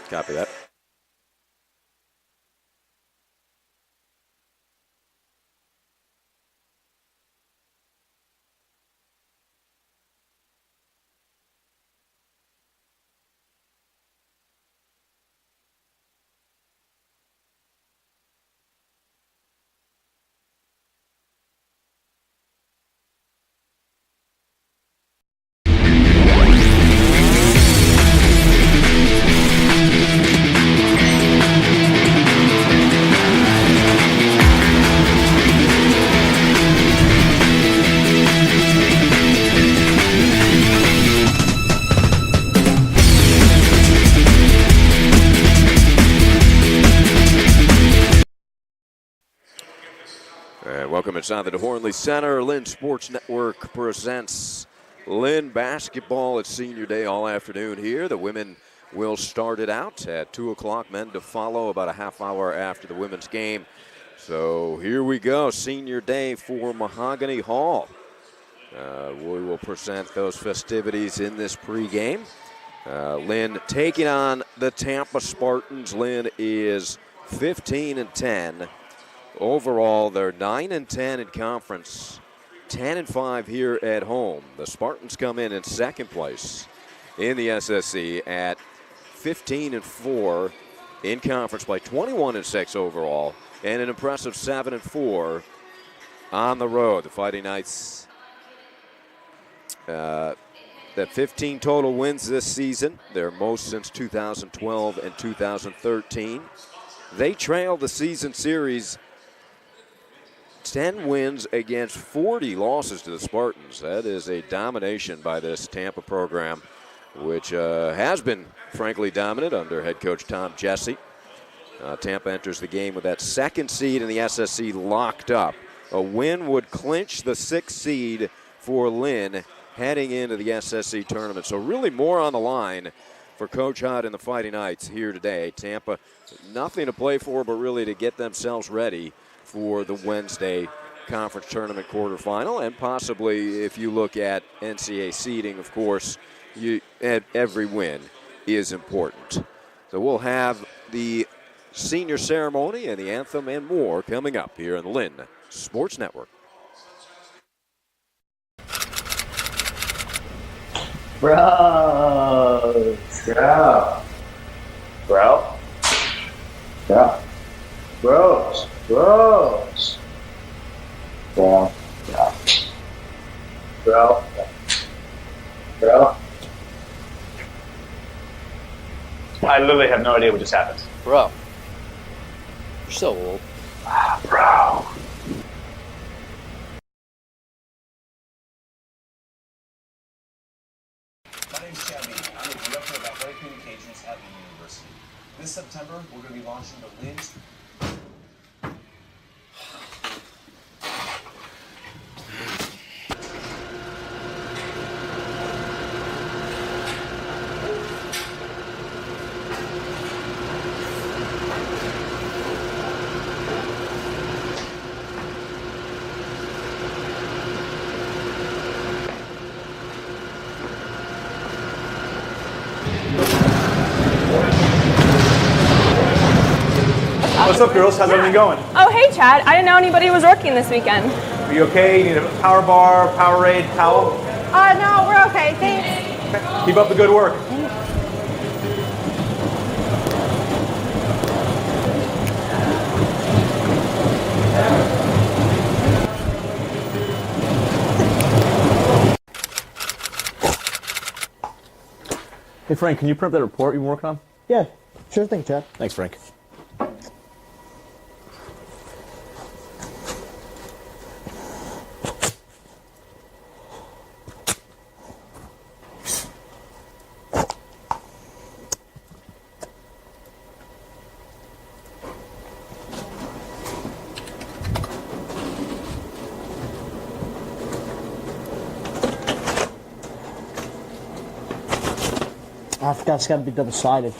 Copy that. Welcome inside the DeHornley Center. Lynn Sports Network presents Lynn basketball. It's senior day all afternoon here. The women will start it out at 2 o'clock. Men to follow about a half hour after the women's game. So here we go. Senior day for Mahogany Hall. We will present those festivities in this pregame. Lynn taking on the Tampa Spartans. Lynn is 15-10. Overall, they're 9-10 in conference, 10-5 here at home. The Spartans come in second place in the SSC at 15-4 in conference play, 21-6 overall, and an impressive 7-4 on the road. The Fighting Knights, the 15 total wins this season, their most since 2012 and 2013. They trailed the season series 10 wins against 40 losses to the Spartans. That is a domination by this Tampa program, which has been, frankly, dominant under head coach Tom Jesse. Tampa enters the game with that second seed in the SSC locked up. A win would clinch the 6th seed for Lynn heading into the SSC tournament. So really more on the line for Coach Hutt and the Fighting Knights here today. Tampa, nothing to play for, but really to get themselves ready for the Wednesday conference tournament quarterfinal, and possibly, if you look at NCAA seeding, of course, every win is important. So we'll have the senior ceremony and the anthem and more coming up here on the Lynn Sports Network. Bro. Yeah. Bro. Yeah. Bros. Bros. Yeah. Yeah. Bro. Bro. I literally have no idea what just happened. Bro. You're so old. Bro. My name's Chad Lee. I'm the Director of Athletic Communications at Lynn University. This September, we're going to be launching the Lynn. What's up, girls? How's everything going? Oh, hey, Chad. I didn't know anybody was working this weekend. Are you okay? You need a power bar, Powerade, towel? No, we're okay. Thanks. Okay. Keep up the good work. Hey, Frank, can you print that report you've been working on? Yeah, sure thing, Chad. Thanks, Frank. I forgot it's got to be double-sided.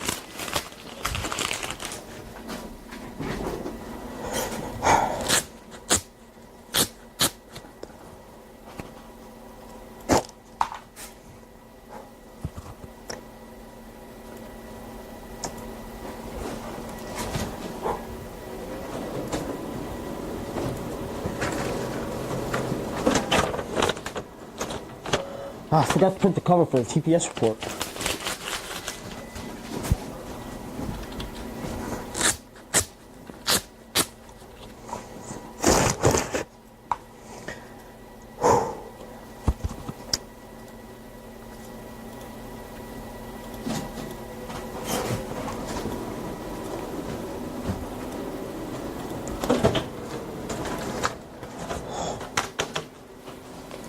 I forgot to print the cover for the TPS report.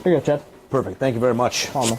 Here you go, Chad. Perfect. Thank you very much. Oh, man.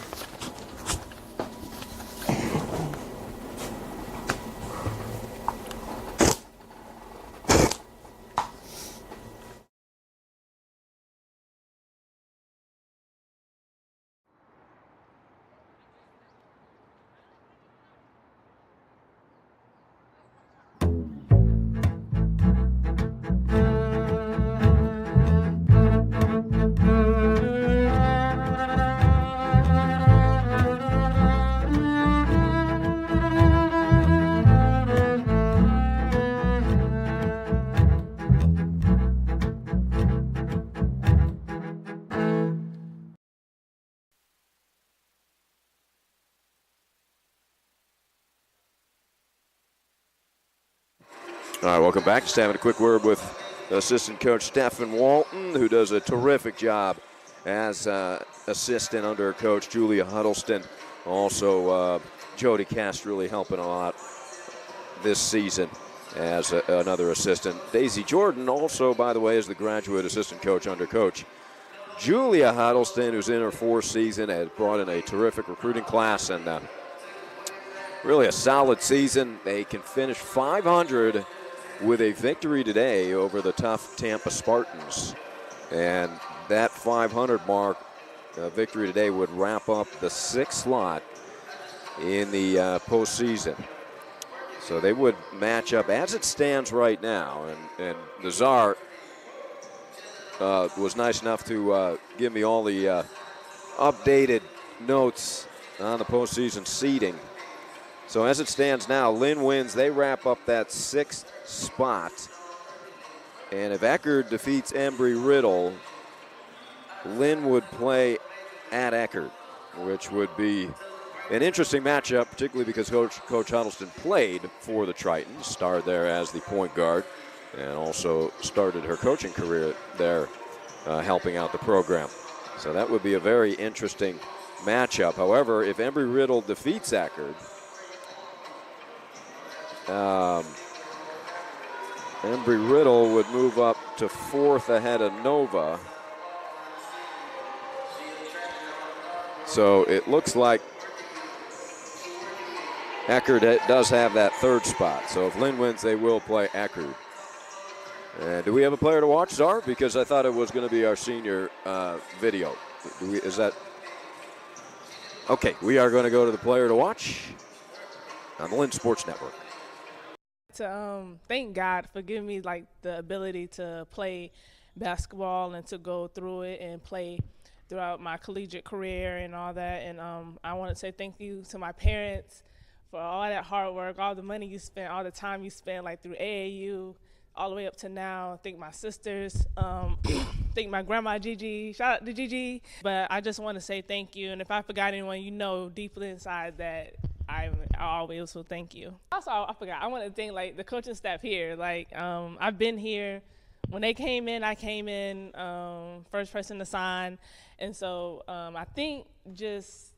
All right, welcome back. Just having a quick word with assistant coach Stephen Walton, who does a terrific job as assistant under coach Julia Huddleston. Also, Jody Cast really helping a lot this season as another assistant. Daisy Jordan also, by the way, is the graduate assistant coach under coach Julia Huddleston, who's in her fourth season, has brought in a terrific recruiting class and really a solid season. They can finish 500 with a victory today over the tough Tampa Spartans. And that 500 mark, victory today, would wrap up the sixth slot in the postseason. So they would match up as it stands right now. And Nazar was nice enough to give me all the updated notes on the postseason seeding. So as it stands now, Lynn wins. They wrap up that sixth spot. And if Eckerd defeats Embry-Riddle, Lynn would play at Eckerd, which would be an interesting matchup, particularly because Coach Huddleston played for the Tritons, starred there as the point guard, and also started her coaching career there helping out the program. So that would be a very interesting matchup. However, if Embry-Riddle defeats Eckerd, Embry-Riddle would move up to fourth ahead of Nova. So it looks like Eckerd does have that third spot. So if Lynn wins, they will play Eckerd. And do we have a player to watch, Czar? Because I thought it was going to be our senior video. Is that? Okay, we are going to go to the player to watch on the Lynn Sports Network. To thank God for giving me like the ability to play basketball and to go through it and play throughout my collegiate career and all that. And I want to say thank you to my parents for all that hard work, all the money you spent, all the time you spent, like through AAU, all the way up to now. Thank my sisters, thank my grandma Gigi, shout out to Gigi. But I just want to say thank you. And if I forgot anyone, you know deeply inside that I always will thank you. Also, I forgot, I want to thank like the coaching staff here. Like I've been here. When they came in, I came in first person to sign. And so I think just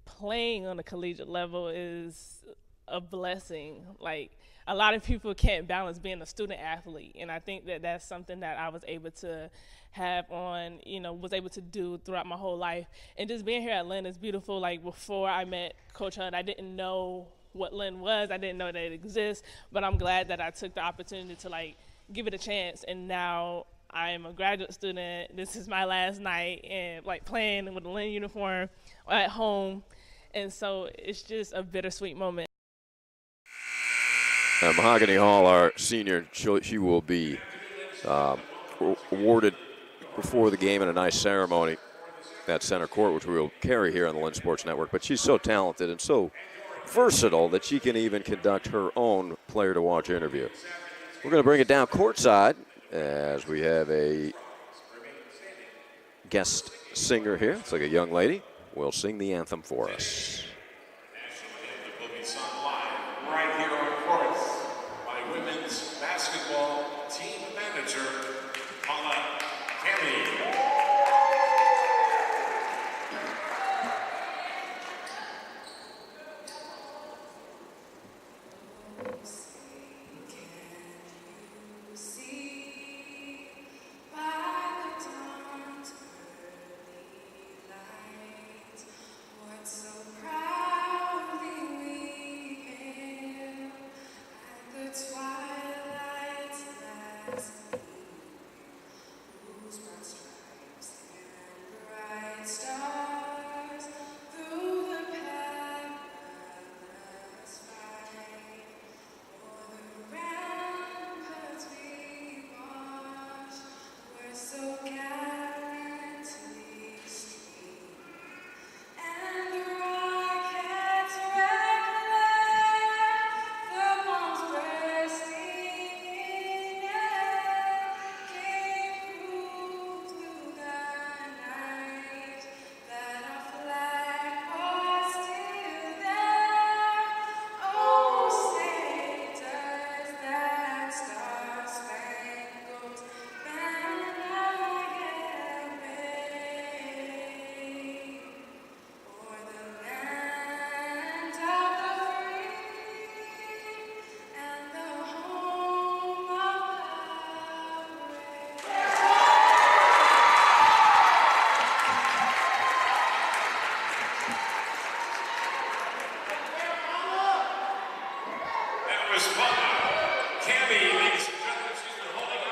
playing on a collegiate level is a blessing. Like a lot of people can't balance being a student athlete. And I think that that's something that I was able to have on, was able to do throughout my whole life. And just being here at Lynn is beautiful. Like before I met Coach Hunt, I didn't know what Lynn was. I didn't know that it exists, but I'm glad that I took the opportunity to like give it a chance. And now I am a graduate student. This is my last night and like playing with a Lynn uniform at home. And so it's just a bittersweet moment. Mahogany Hall, our senior, she will be awarded before the game in a nice ceremony at center court, which we will carry here on the Lynn Sports Network. But she's so talented and so versatile that she can even conduct her own player-to-watch interview. We're going to bring it down courtside as we have a guest singer here. It's like a young lady. will sing the anthem for us. National anthem will be sung live right here on court by women's basketball team manager Paula Kelly.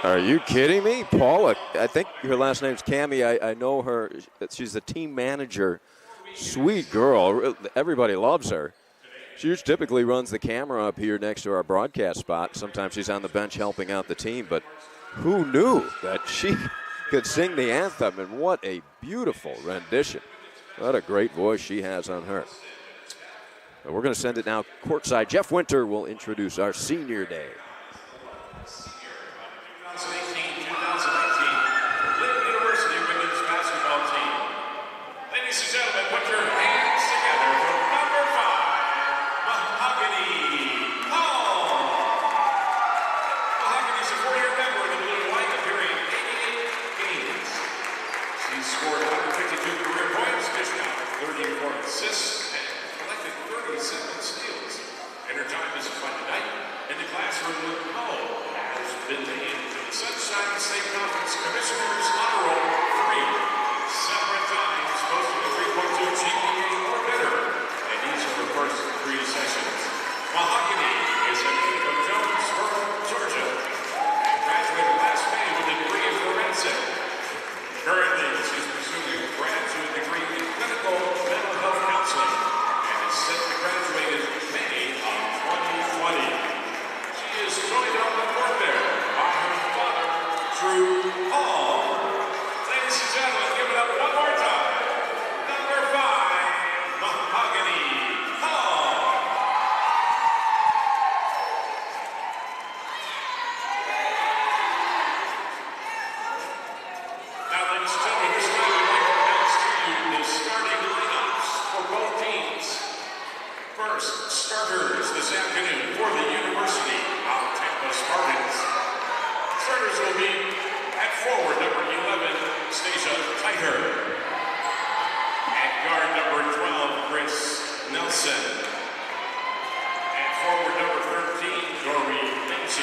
Are you kidding me? Paula, I think her last name's Cammie. I know her. She's the team manager. Sweet girl. Everybody loves her. She typically runs the camera up here next to our broadcast spot. Sometimes she's on the bench helping out the team, but who knew that she could sing the anthem, and what a beautiful rendition. What a great voice she has on her. And we're going to send it now courtside. Jeff Winter will introduce our senior day. 2018-2019 Lynn University women's basketball team. Ladies and gentlemen, put your hands together for number 5, Mahogany Hall. Mahogany is a 4-year member of the Blue and White, appearing in 88 games. She's scored 152 career points, dished out 34 assists, and collected 37 steals. In her time as a Monday night in the classroom with home, has been named to the Sunshine State Conference Commissioners Honor Roll 3 separate times, posting a 3.2 GPA or better in each of her first 3 sessions. Mahogany is a native of Jonesboro, Georgia, and graduated last May with a degree in forensic. Currently, she's pursuing a graduate degree in clinical mental health counseling and is set to graduate in May of 2020. She is joined on the court there by her father, Drew Hall. Ladies and gentlemen, give it up one more time. Number 5, Mahogany Hall. Now, ladies and gentlemen, this time we'd like to announce to you the starting lineups for both teams. First, starters this afternoon for the University of Tampa Spartans. Starters will be at forward number 11, Stasia Titer. At guard number 12, Chris Nelson. At forward number 13, Dory Lynch.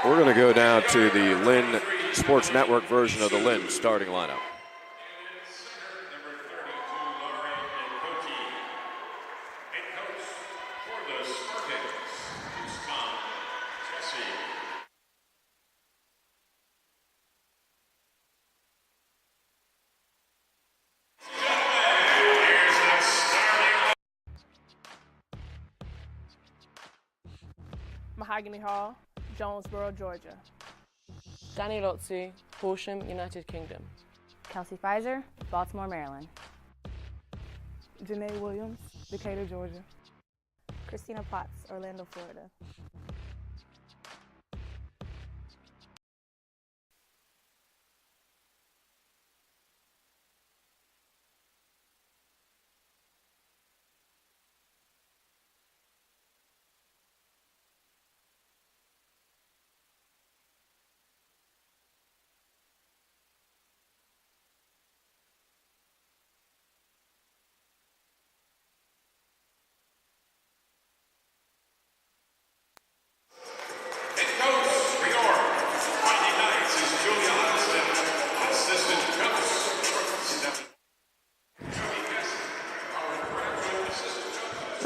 We're going to go down to the Lynn Sports Network version of the Lynn starting lineup. Mahogany Hall, Jonesboro, Georgia. Danny Lotzu, Horsham, United Kingdom. Kelsey Pfizer, Baltimore, Maryland. Janae Williams, Decatur, Georgia. Christina Potts, Orlando, Florida.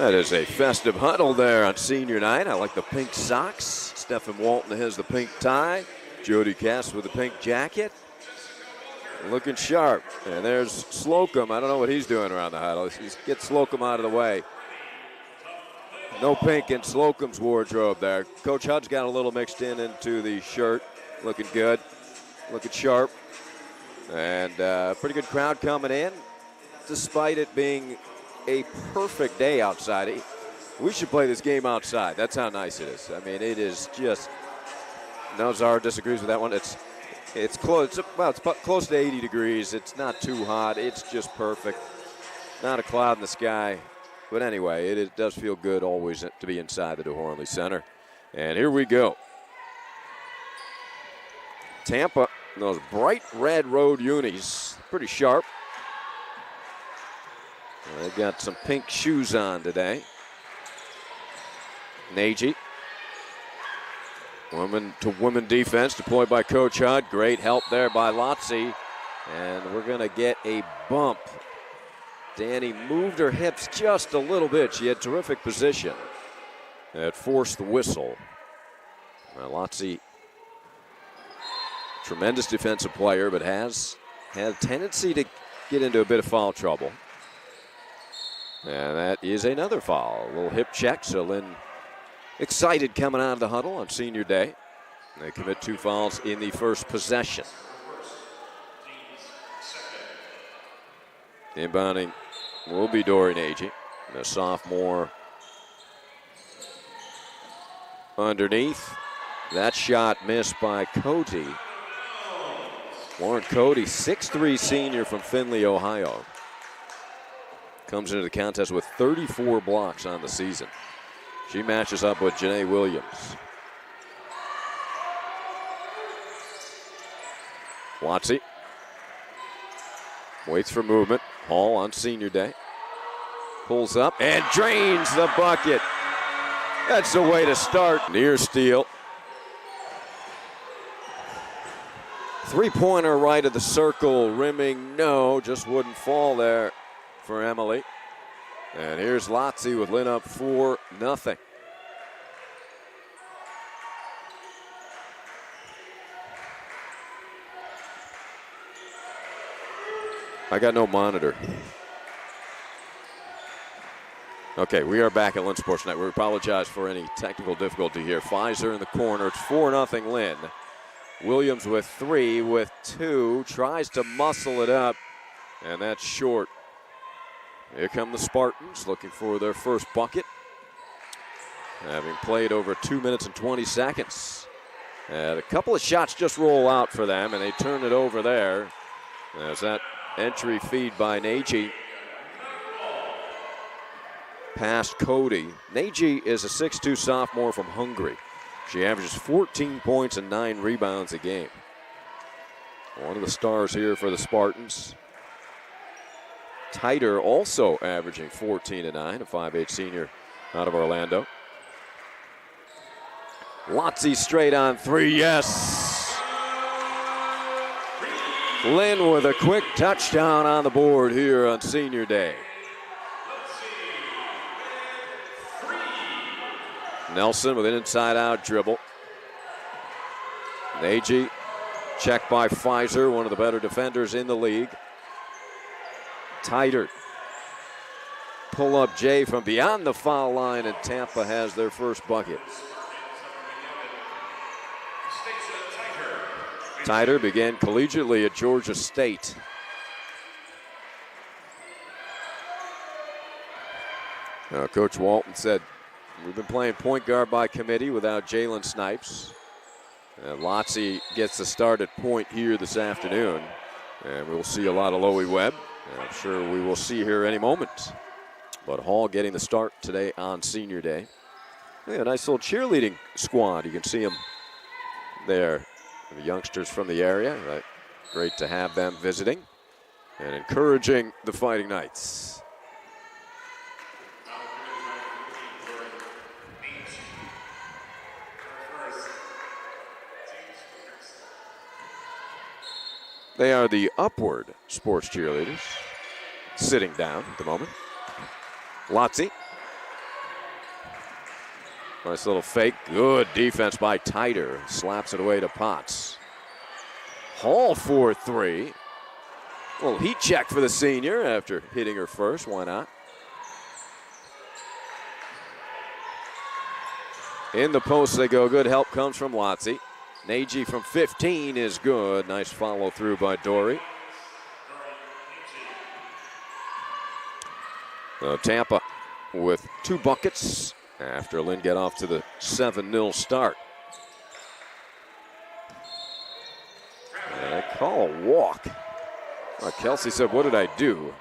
That is a festive huddle there on senior night. I like the pink socks. Stephen Walton has the pink tie. Jody Cass with the pink jacket. Looking sharp. And there's Slocum. I don't know what he's doing around the huddle. Get Slocum out of the way. No pink in Slocum's wardrobe there. Coach Hudd's got a little mixed into the shirt. Looking good. Looking sharp. And pretty good crowd coming in, despite it being a perfect day outside. We should play this game outside. That's how nice it is. I mean, it is just. Nozar disagrees with that one. It's close. Well, it's close to 80 degrees. It's not too hot. It's just perfect. Not a cloud in the sky. But anyway, it does feel good always to be inside the DeHornley Center. And here we go. Tampa, those bright red road unis, pretty sharp. They've got some pink shoes on today. Nagy. Women defense deployed by Coach Hudd. Great help there by Lotzi. And we're going to get a bump. Danny moved her hips just a little bit. She had terrific position. It forced the whistle. Lotzi, tremendous defensive player, but has had a tendency to get into a bit of foul trouble. And that is another foul. A little hip check, so Lynn excited coming out of the huddle on senior day. They commit 2 fouls in the first possession. Inbounding will be Dory Nagy, the sophomore underneath. That shot missed by Cody. Lauren Cody, 6'3" senior from Findlay, Ohio. Comes into the contest with 34 blocks on the season. She matches up with Janae Williams. Watsy waits for movement. Hall on senior day. Pulls up and drains the bucket. That's the way to start. Near steal. Three-pointer right of the circle. Rimming, no. Just wouldn't fall there for Emily. And here's Lotzi with Lynn up 4-0. I got no monitor. Okay, we are back at Lynn Sports Network. We apologize for any technical difficulty here. Pfizer in the corner. It's 4-0 Lynn. Williams with 3, with 2. Tries to muscle it up, and that's short. Here come the Spartans looking for their first bucket. Having played over 2 minutes and 20 seconds. And a couple of shots just roll out for them, and they turn it over there. As that entry feed by Nagy. Past Cody. Nagy is a 6'2" sophomore from Hungary. She averages 14 points and 9 rebounds a game. One of the stars here for the Spartans. Tighter also averaging 14 and 9, a 5'8" senior out of Orlando. Lotzi straight on 3, yes! Lynn with a quick touchdown on the board here on senior day. Nelson with an inside-out dribble. Nagy, checked by Pfizer, one of the better defenders in the league. Tighter. Pull up Jay from beyond the foul line, and Tampa has their first bucket. Tighter began collegiately at Georgia State. Coach Walton said, we've been playing point guard by committee without Jalen Snipes. Lotzi gets the start at point here this afternoon. And we'll see a lot of Loie Webb. I'm sure we will see here any moment. But Hall getting the start today on senior day. A nice little cheerleading squad. You can see them there. The youngsters from the area. Right. Great to have them visiting and encouraging the Fighting Knights. They are the Upward Sports cheerleaders, sitting down at the moment. Lotzi Nice little fake. Good defense by Titer. Slaps it away to Potts. Hall for 3. Well, heat check for the senior after hitting her first. Why not? In the post they go. Good help comes from Lotzi. Nagy from 15 is good. Nice follow through by Dory. Tampa with 2 buckets after Lynn get off to the 7-0 start. And they call a walk. Kelsey said, "What did I do?"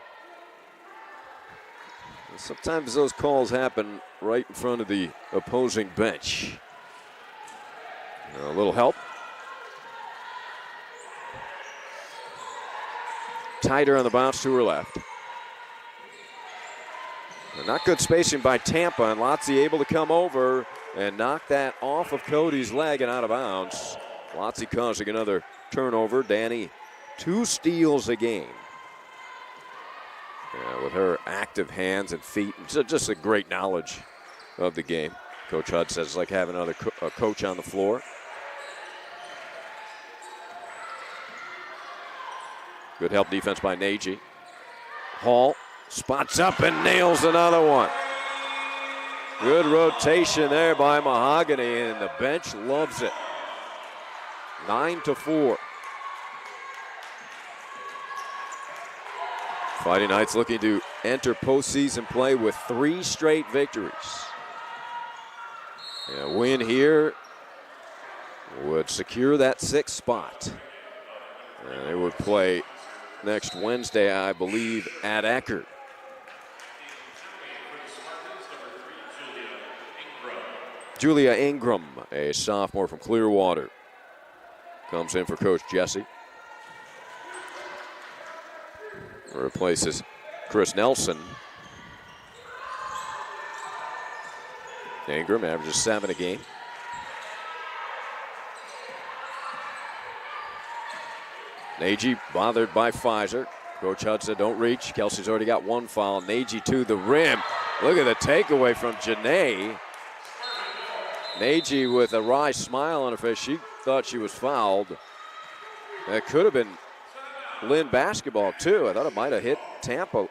Sometimes those calls happen right in front of the opposing bench. A little help. Tighter on the bounce to her left. Not good spacing by Tampa, and Lotzi able to come over and knock that off of Cody's leg and out of bounds. Lotzi causing another turnover. Danny, 2 steals a game. With her active hands and feet, and just a great knowledge of the game. Coach Hudd says it's like having another coach on the floor. Good help defense by Nagy. Hall spots up and nails another one. Good rotation there by Mahogany, and the bench loves it. 9-4. Fighting Knights looking to enter postseason play with 3 straight victories. A win here would secure that 6th spot. And they would play next Wednesday, I believe, at Eckerd. Julia Ingram, a sophomore from Clearwater, comes in for Coach Jesse. Replaces Chris Nelson. Ingram averages 7 a game. Nagy bothered by Pfizer. Coach Hudd said don't reach. Kelsey's already got 1 foul. Nagy to the rim. Look at the takeaway from Janae. Nagy with a wry smile on her face. She thought she was fouled. That could have been Lynn basketball too. I thought it might have hit Tampa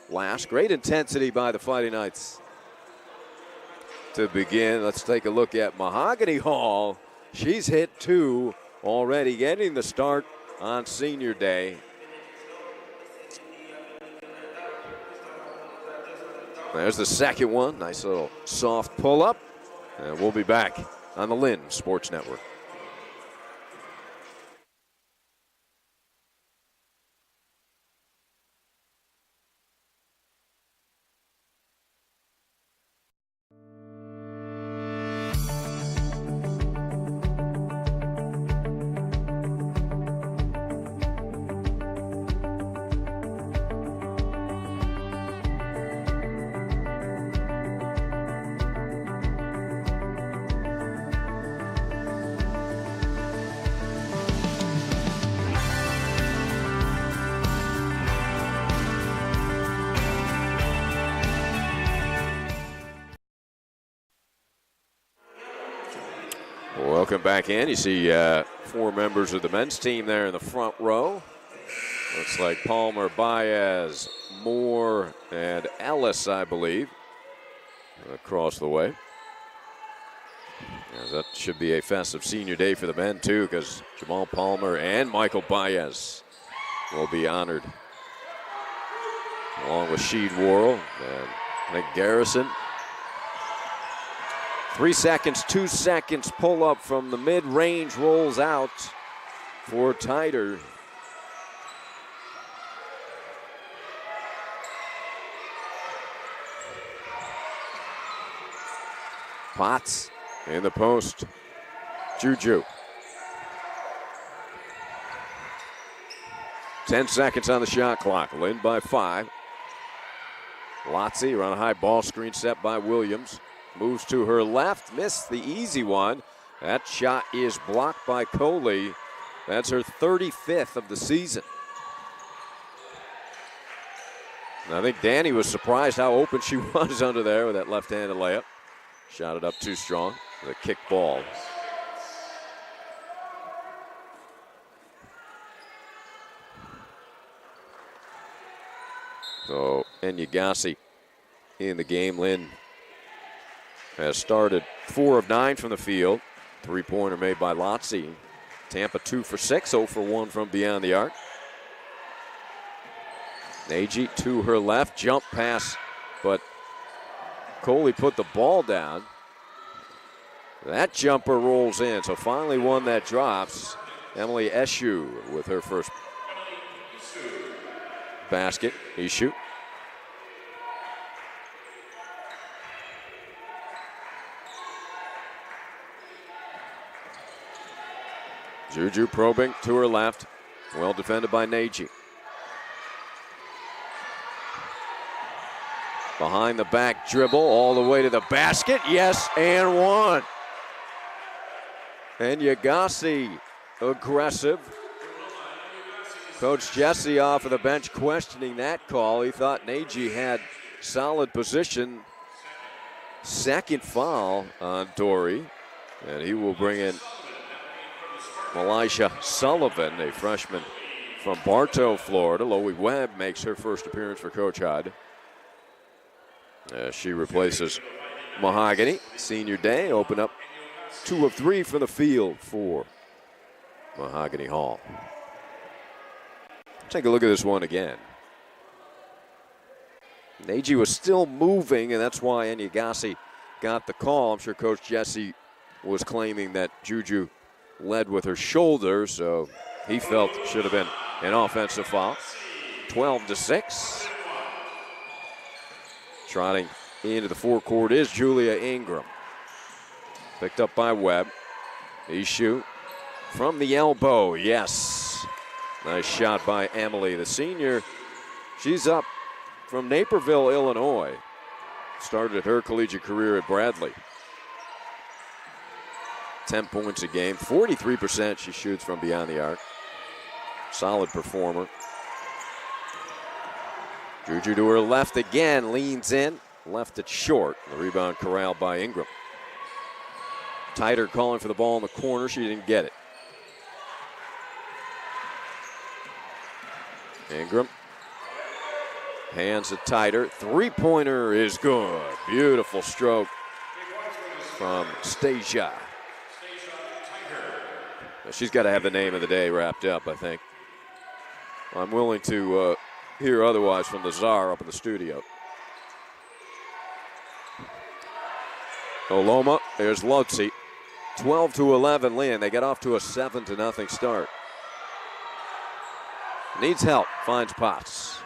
last. Great intensity by the Fighting Knights. To begin, let's take a look at Mahogany Hall. She's hit 2 already, getting the start on senior day. There's the second one. Nice little soft pull-up. And we'll be back on the Lynn Sports Network. Welcome back in. You see 4 members of the men's team there in the front row. Looks like Palmer, Baez, Moore, and Ellis, I believe, across the way. Yeah, that should be a festive senior day for the men, too, because Jamal Palmer and Michael Baez will be honored, along with Sheed Worrell and Nick Garrison. 3 seconds, 2 seconds, pull up from the mid-range, rolls out for Titer. Potts in the post. Juju. 10 seconds on the shot clock. Lynn by 5. Lotzi around a high ball screen set by Williams. Moves to her left, missed the easy one. That shot is blocked by Coley. That's her 35th of the season. And I think Danny was surprised how open she was under there with that left-handed layup. Shot it up too strong. The kick ball. So Enyagasi in the game. Lynn has started 4 of 9 from the field. 3-pointer made by Lotzi. Tampa 2 for 6, 0 for 1 from beyond the arc. Nagy to her left, jump pass, but Coley put the ball down. That jumper rolls in, so finally one that drops. Emily Eshu with her first basket. Eshu. Juju probing to her left. Well defended by Nagy. Behind the back dribble all the way to the basket. Yes, and one. And Enyagasi aggressive. Coach Jesse off of the bench questioning that call. He thought Nagy had solid position. Second foul on Dory. And he will bring in Elisha Sullivan, a freshman from Bartow, Florida. Loie Webb makes her first appearance for Coach Hud. She replaces Mahogany. Senior day, open up 2 of 3 from the field for Mahogany Hall. Take a look at this one again. Nagy was still moving, and that's why Enyagasi got the call. I'm sure Coach Jesse was claiming that Juju led with her shoulder, so he felt it should have been an offensive foul. 12-6. Trotting into the forecourt is Julia Ingram. Picked up by Webb. Eshu from the elbow, yes. Nice shot by Emily, the senior. She's up from Naperville, Illinois. Started her collegiate career at Bradley. 10 points a game, 43% she shoots from beyond the arc. Solid performer. Juju to her left again, leans in, left it short. The rebound corralled by Ingram. Tighter calling for the ball in the corner, she didn't get it. Ingram hands it tighter. 3-pointer is good. Beautiful stroke from Stasia. She's got to have the name of the day wrapped up, I think. I'm willing to hear otherwise from the czar up in the studio. Oloma, there's Lotzi. 12-11 Lynn. They get off to a 7-0 start. Needs help, finds Potts.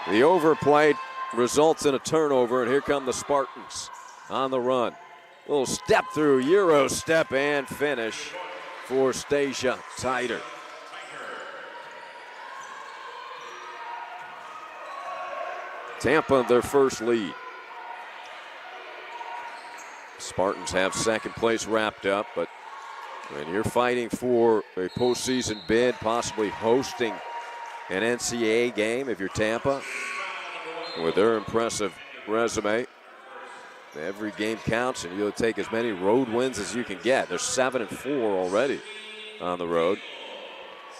The overplay results in a turnover, and here come the Spartans on the run. Little step through, Euro step and finish for Stasia Tighter. Tampa their first lead. Spartans have second place wrapped up, but when you're fighting for a postseason bid, possibly hosting an NCAA game if you're Tampa, with their impressive resume, every game counts, and you'll take as many road wins as you can get. They're 7-4 already on the road.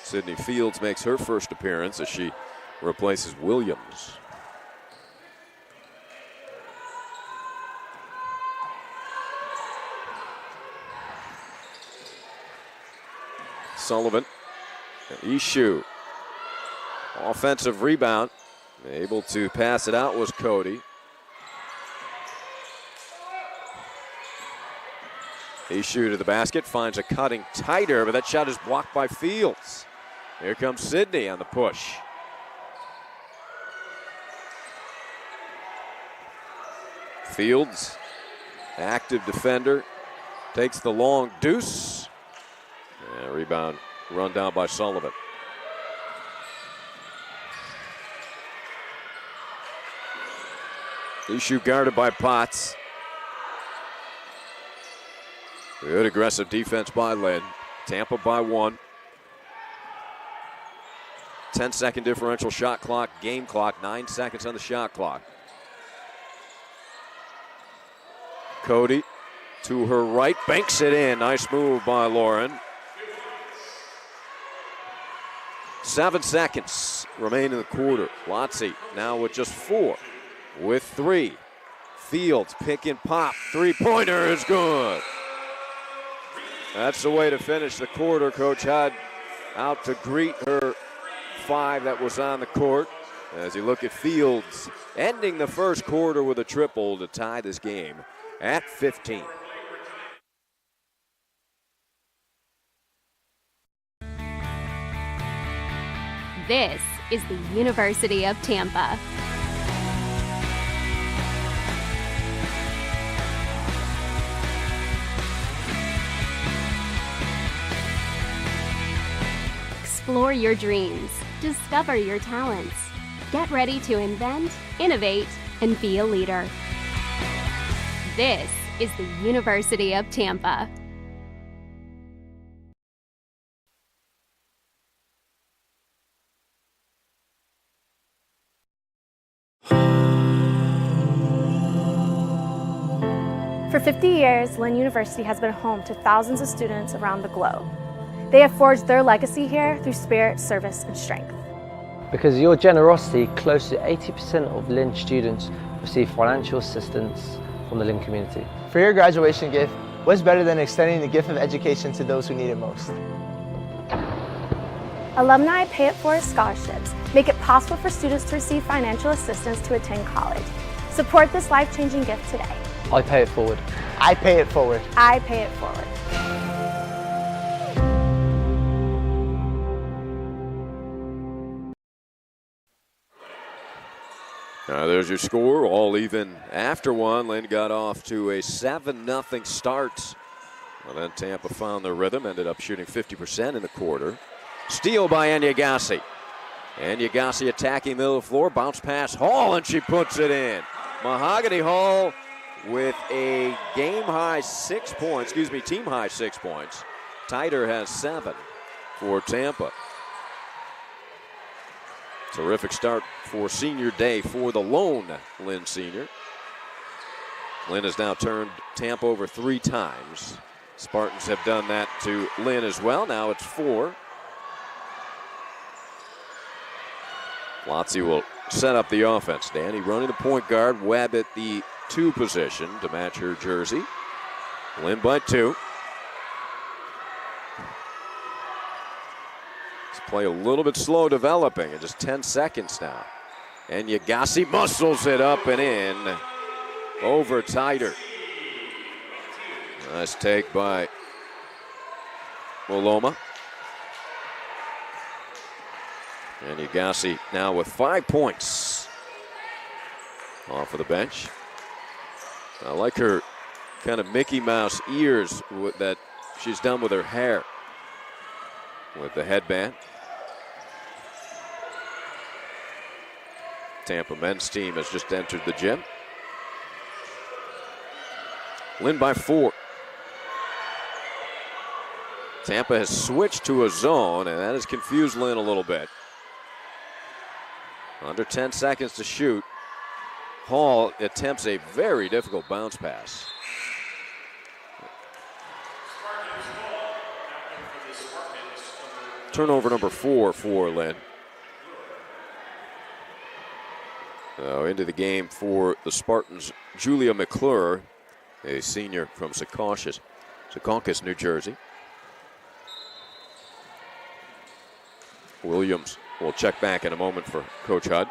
Sydney Fields makes her first appearance as she replaces Williams. Sullivan, Eshu, offensive rebound. Able to pass it out was Cody. Eshu to the basket, finds a cutting Tighter, but that shot is blocked by Fields. Here comes Sydney on the push. Fields, active defender, takes the long deuce. And rebound run down by Sullivan. Eshu guarded by Potts. Good aggressive defense by Lynn. Tampa by 1. 10-second differential shot clock, game clock, 9 seconds on the shot clock. Cody to her right, banks it in. Nice move by Lauren. 7 seconds remain in the quarter. Lotzie now with just 4, with 3. Fields pick and pop. Three-pointer is good. That's the way to finish the quarter. Coach Hudd out to greet her 5 that was on the court. As you look at Fields ending the first quarter with a triple to tie this game at 15. This is the University of Tampa. Explore your dreams. Discover your talents. Get ready to invent, innovate, and be a leader. This is the University of Tampa. For 50 years, Lynn University has been home to thousands of students around the globe. They have forged their legacy here through spirit, service, and strength. Because of your generosity, close to 80% of Lynn students receive financial assistance from the Lynn community. For your graduation gift, what's better than extending the gift of education to those who need it most? Alumni Pay It Forward scholarships make it possible for students to receive financial assistance to attend college. Support this life-changing gift today. I pay it forward. I pay it forward. I pay it forward. There's your score, all even after one. Lynn got off to a 7-0 start. Well, then Tampa found their rhythm, ended up shooting 50% in the quarter. Steal by Enyagasi. Enyagasi attacking middle of the floor, bounce pass Hall, and she puts it in. Mahogany Hall with a team-high 6 points. Titer has 7 for Tampa. Terrific start for senior day for the lone Lynn senior. Lynn has now turned Tampa over 3 times. Spartans have done that to Lynn as well. Now it's 4. Lotzie will set up the offense. Danny running the point guard. Webb at the 2 position to match her jersey. Lynn by 2. This play a little bit slow developing in just 10 seconds now. And Enyagasi muscles it up and in over Titer. Nice take by Moloma. And Enyagasi now with 5 points off of the bench. I like her kind of Mickey Mouse ears that she's done with her hair with the headband. Tampa men's team has just entered the gym. Lynn by 4. Tampa has switched to a zone, and that has confused Lynn a little bit. Under 10 seconds to shoot. Hall attempts a very difficult bounce pass. Turnover number 4 for Lynn. Into the game for the Spartans, Julia McClure, a senior from Secaucus, New Jersey. Williams will check back in a moment for Coach Hudd.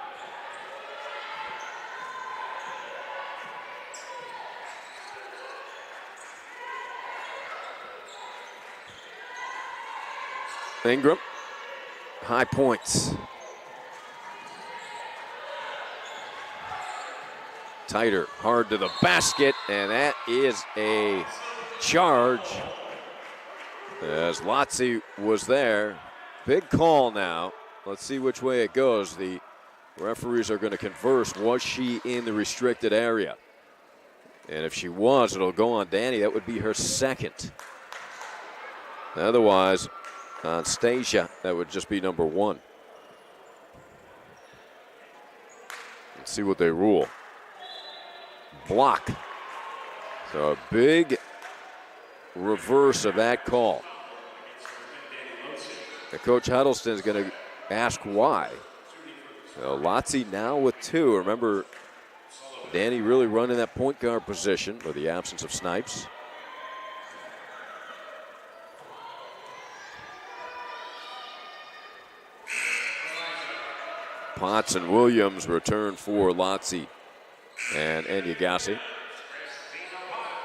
Ingram, high points. Titer, hard to the basket, and that is a charge. As Lotzie was there. Big call now. Let's see which way it goes. The referees are going to converse. Was she in the restricted area? And if she was, it'll go on Danny. That would be her 2nd. Otherwise, on Stasia, that would just be number 1. Let's see what they rule. Block. So a big reverse of that call. And Coach Huddleston is going to ask why. So Lotzie now with 2. Remember, Danny really running that point guard position with the absence of Snipes. Potts and Williams return for Lotzie and Enyagasi.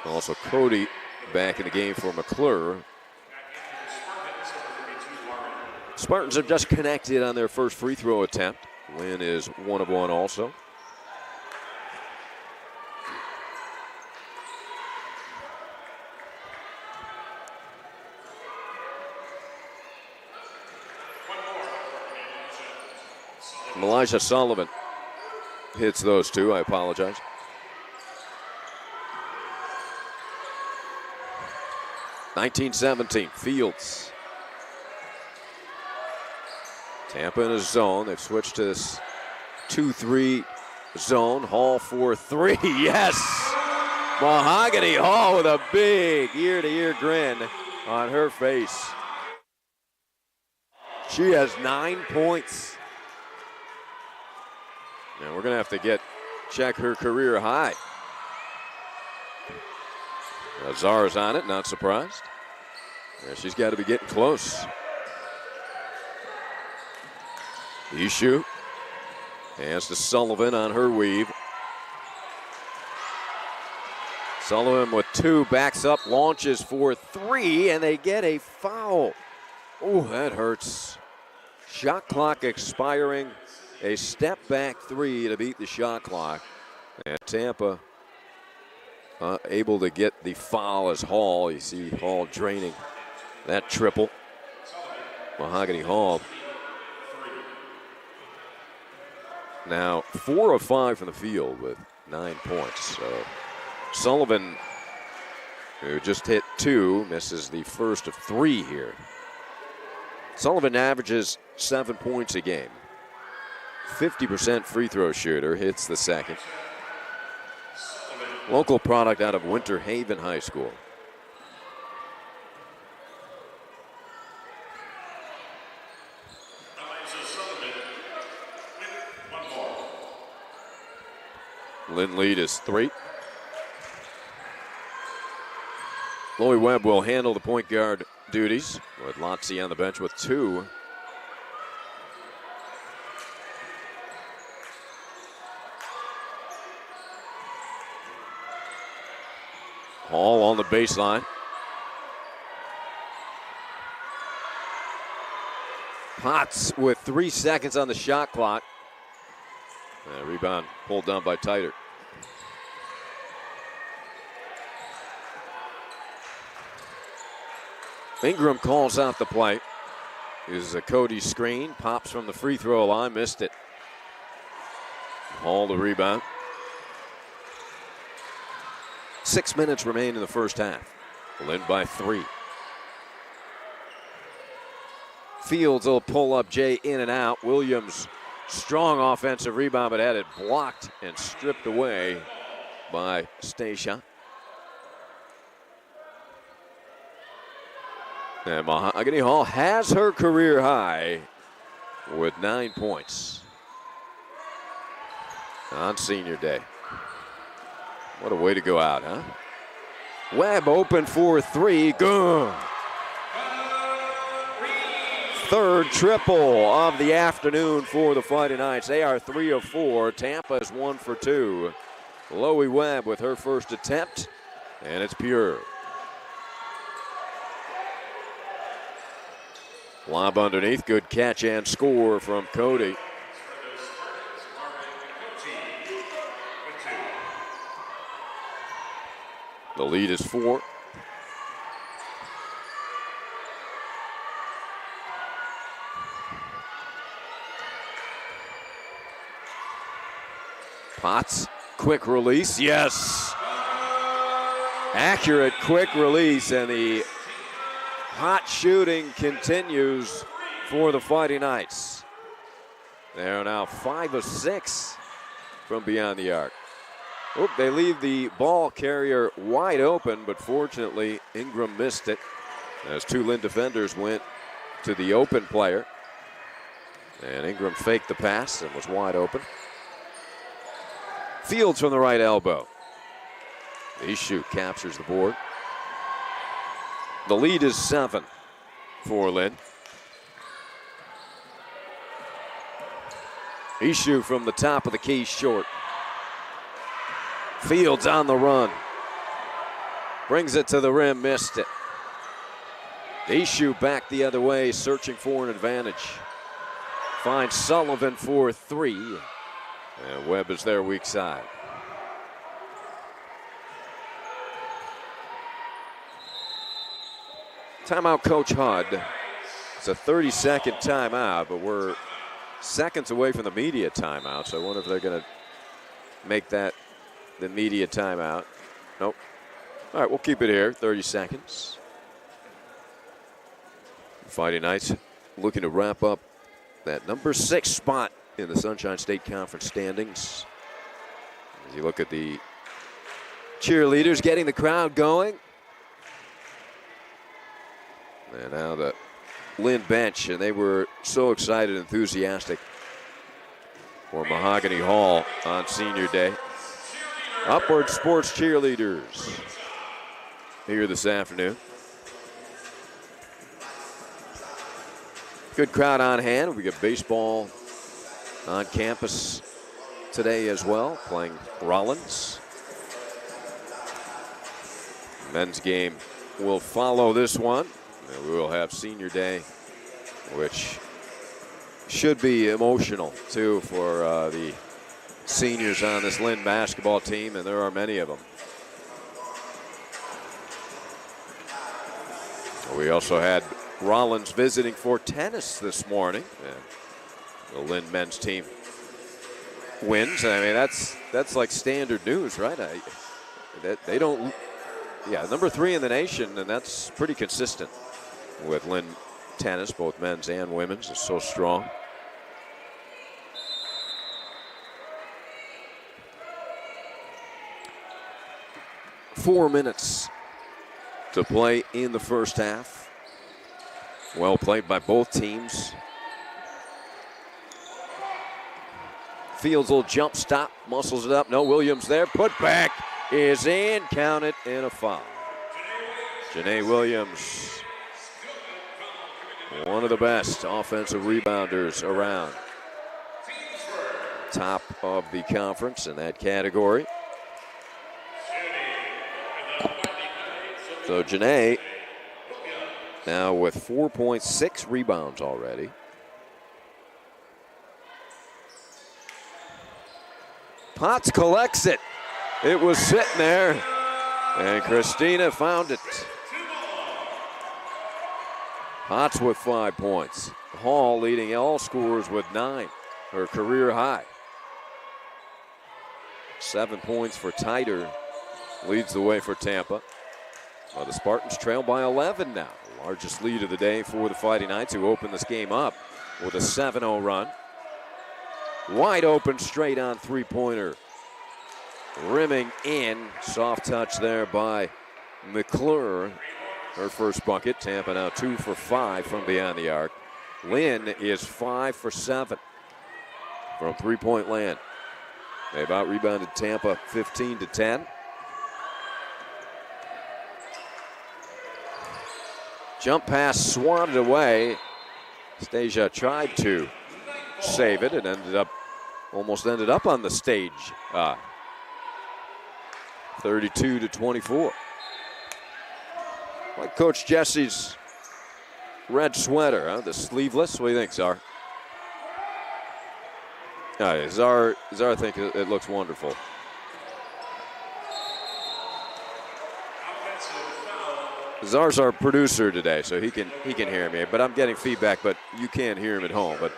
Also Cody back in the game for McClure. Spartans have just connected on their first free throw attempt. Lynn is 1 of 1 also. Elijah Sullivan hits those 2. I apologize. (19-17) Fields. Tampa in a zone. They've switched to this 2-3 zone. Hall for 3. Yes! Mahogany Hall with a big ear-to-ear grin on her face. She has 9 points. Now we're going to have to check her career high. Zara's on it, not surprised. Yeah, she's got to be getting close. Ishu hands to Sullivan on her weave. Sullivan with 2, backs up, launches for 3, and they get a foul. Oh, that hurts. Shot clock expiring. A step back 3 to beat the shot clock. And Tampa able to get the foul as Hall. You see Hall draining that triple. Mahogany Hall. Now 4 of 5 from the field with 9 points. So Sullivan, who just hit 2, misses the first of 3 here. Sullivan averages 7 points a game. 50% free throw shooter, hits the second. Local product out of Winter Haven High School. Lynn lead is 3. Chloe Webb will handle the point guard duties with Lotzie on the bench with 2. Hall on the baseline. Potts with 3 seconds on the shot clock. Rebound pulled down by Titer. Ingram calls out the play. Uses a Cody screen. Pops from the free throw line. Missed it. Hall the rebound. 6 minutes remain in the first half. Lynn by 3. Fields will pull up Jay in and out. Williams, strong offensive rebound, but had it blocked and stripped away by Stacia. And Mahogany Hall has her career high with 9 points on senior day. What a way to go out, huh? Webb open for 3. Good. Third triple of the afternoon for the Fighting Knights. They are 3 of 4. Tampa is 1 for 2. Chloe Webb with her first attempt, and it's pure. Lob underneath, good catch and score from Cody. The lead is 4. Potts, quick release, yes. Accurate quick release, and the hot shooting continues for the Fighting Knights. They are now 5 of 6 from beyond the arc. Oop, they leave the ball carrier wide open, but fortunately Ingram missed it as two Lynn defenders went to the open player. And Ingram faked the pass and was wide open. Fields from the right elbow. Ishu captures the board. The lead is 7 for Lynn. Ishu from the top of the key short. Fields on the run. Brings it to the rim, missed it. Ishu back the other way, searching for an advantage. Finds Sullivan for 3. And Webb is their weak side. Timeout, Coach Hudd. It's a 30-second timeout, but we're seconds away from the media timeout, so I wonder if they're going to make that the media timeout. Nope. All right, we'll keep it here, 30 seconds. Fighting Knights looking to wrap up that number 6 spot in the Sunshine State Conference standings. As you look at the cheerleaders getting the crowd going. And now the Lynn bench, and they were so excited, enthusiastic for Mahogany Hall on Senior Day. Upward Sports cheerleaders here this afternoon. Good crowd on hand. We got baseball on campus today as well, playing Rollins. Men's game will follow this one. And we will have Senior Day, which should be emotional, too, for the seniors on this Lynn basketball team, and there are many of them. We also had Rollins visiting for tennis this morning. And the Lynn men's team wins. I mean, that's like standard news, right? They don't, yeah, number 3 in the nation, and that's pretty consistent with Lynn tennis, both men's and women's. It's so strong. Four minutes to play in the first half. Well played by both teams. Fields will jump stop, muscles it up. No Williams there. Put back is in. Count it, in a foul. Janae Williams, one of the best offensive rebounders around. Top of the conference in that category. So Janae now with 4.6 rebounds already. Potts collects it. It was sitting there, and Christina found it. Potts with 5 points. Hall leading all scorers with 9, her career high. 7 points for Tyter, leads the way for Tampa. Well, the Spartans trail by 11 now. Largest lead of the day for the Fighting Knights, who open this game up with a 7-0 run. Wide open, straight on three-pointer. Rimming in, soft touch there by McClure. Her first bucket. Tampa now 2 for 5 from beyond the arc. Lynn is 5 for 7 from three-point land. They've out-rebounded Tampa 15-10. Jump pass swatted away. Stasia tried to save it and almost ended up on the stage. 32-24. Like Coach Jesse's red sweater, huh? The sleeveless. What do you think, Czar? Czar think it looks wonderful. Czar's our producer today, so he can hear me. But I'm getting feedback, but you can't hear him at home. But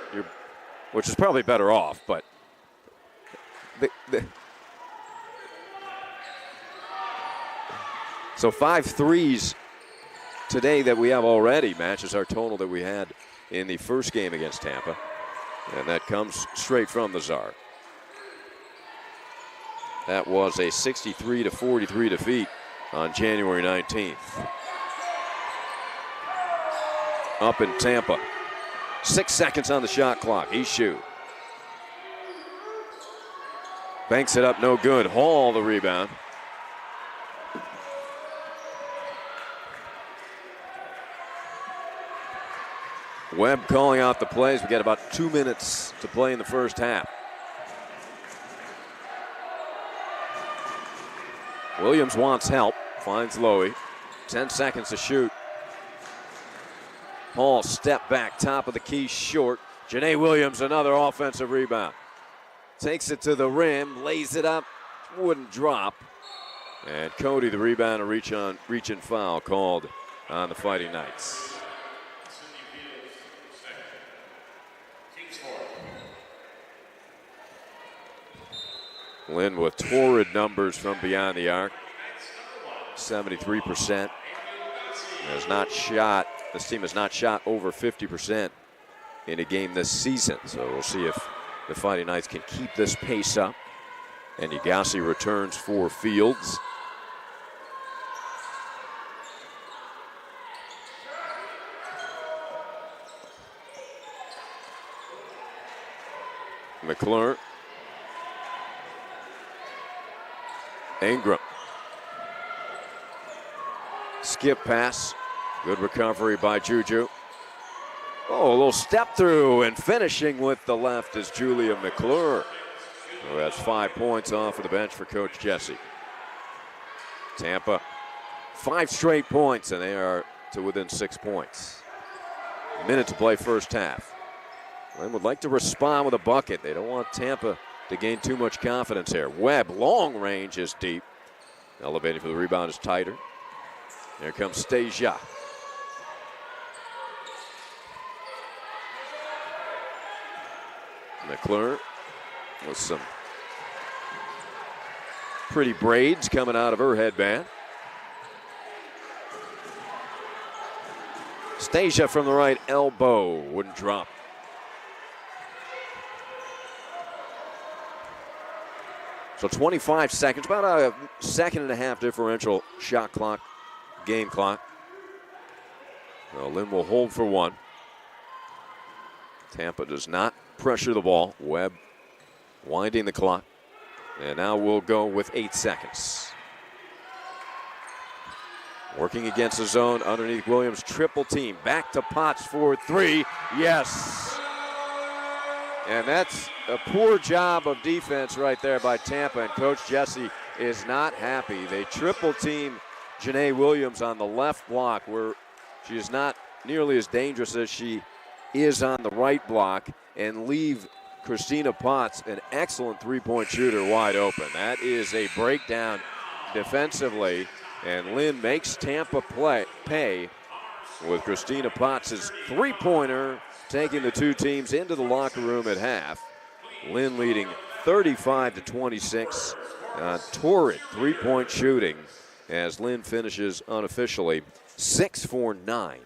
which is probably better off. But so 5 threes today that we have already matches our total that we had in the first game against Tampa. And that comes straight from the Czar. That was a 63-43 defeat on January 19th. Up in Tampa. 6 seconds on the shot clock. Ishu banks it up, no good. Hall the rebound. Webb calling out the plays. We got about 2 minutes to play in the first half. Williams wants help, finds Lowy. 10 seconds to shoot. Hall step back, top of the key, short. Janae Williams, another offensive rebound. Takes it to the rim, lays it up, wouldn't drop. And Cody, the rebound, a reach and foul called on the Fighting Knights. Lynn with torrid numbers from beyond the arc. 73%. This team has not shot over 50% in a game this season. So we'll see if the Fighting Knights can keep this pace up. And Yagasi returns for Fields. McClure. Ingram. Skip pass. Good recovery by Juju. Oh, a little step through, and finishing with the left is Julia McClure. So that's 5 points off of the bench for Coach Jesse. Tampa, 5 straight points, and they are to within 6 points. A minute to play first half. Lynn would like to respond with a bucket. They don't want Tampa to gain too much confidence here. Webb, long range is deep. Elevating for the rebound is tighter. There comes Stasia. McClure with some pretty braids coming out of her headband. Stasia from the right elbow, wouldn't drop. So 25 seconds, about a second and a half differential shot clock, game clock. Well, Lynn will hold for one. Tampa does not pressure the ball. Webb winding the clock. And now we'll go with 8 seconds. Working against the zone underneath Williams, triple team. Back to Potts for 3. Yes. And that's a poor job of defense right there by Tampa, and Coach Jesse is not happy. They triple team Janae Williams on the left block, where she is not nearly as dangerous as she is on the right block, and leave Christina Potts, an excellent three-point shooter, wide open. That is a breakdown defensively, and Lynn makes Tampa pay with Christina Potts' three-pointer, taking the two teams into the locker room at half. Lynn leading 35-26. Torrid three-point shooting as Lynn finishes unofficially 6 for 9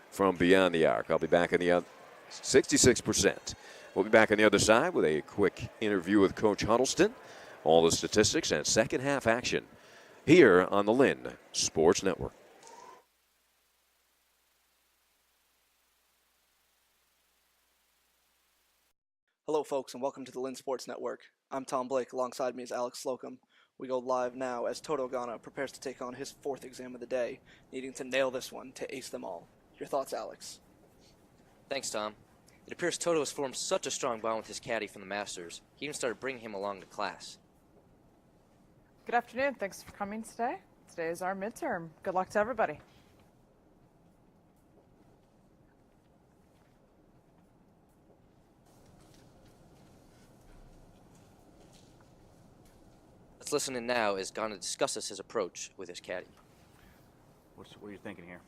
from beyond the arc. I'll be back on the other 66%. We'll be back on the other side with a quick interview with Coach Huddleston. All the statistics and second half action here on the Lynn Sports Network. Hello, folks, and welcome to the Lynn Sports Network. I'm Tom Blake. Alongside me is Alex Slocum. We go live now as Toto Gana prepares to take on his 4th exam of the day, needing to nail this one to ace them all. Your thoughts, Alex? Thanks, Tom. It appears Toto has formed such a strong bond with his caddy from the Masters, he even started bringing him along to class. Good afternoon. Thanks for coming today. Today is our midterm. Good luck to everybody. Let's listen in now as Gana discusses his approach with his caddy. What are you thinking here?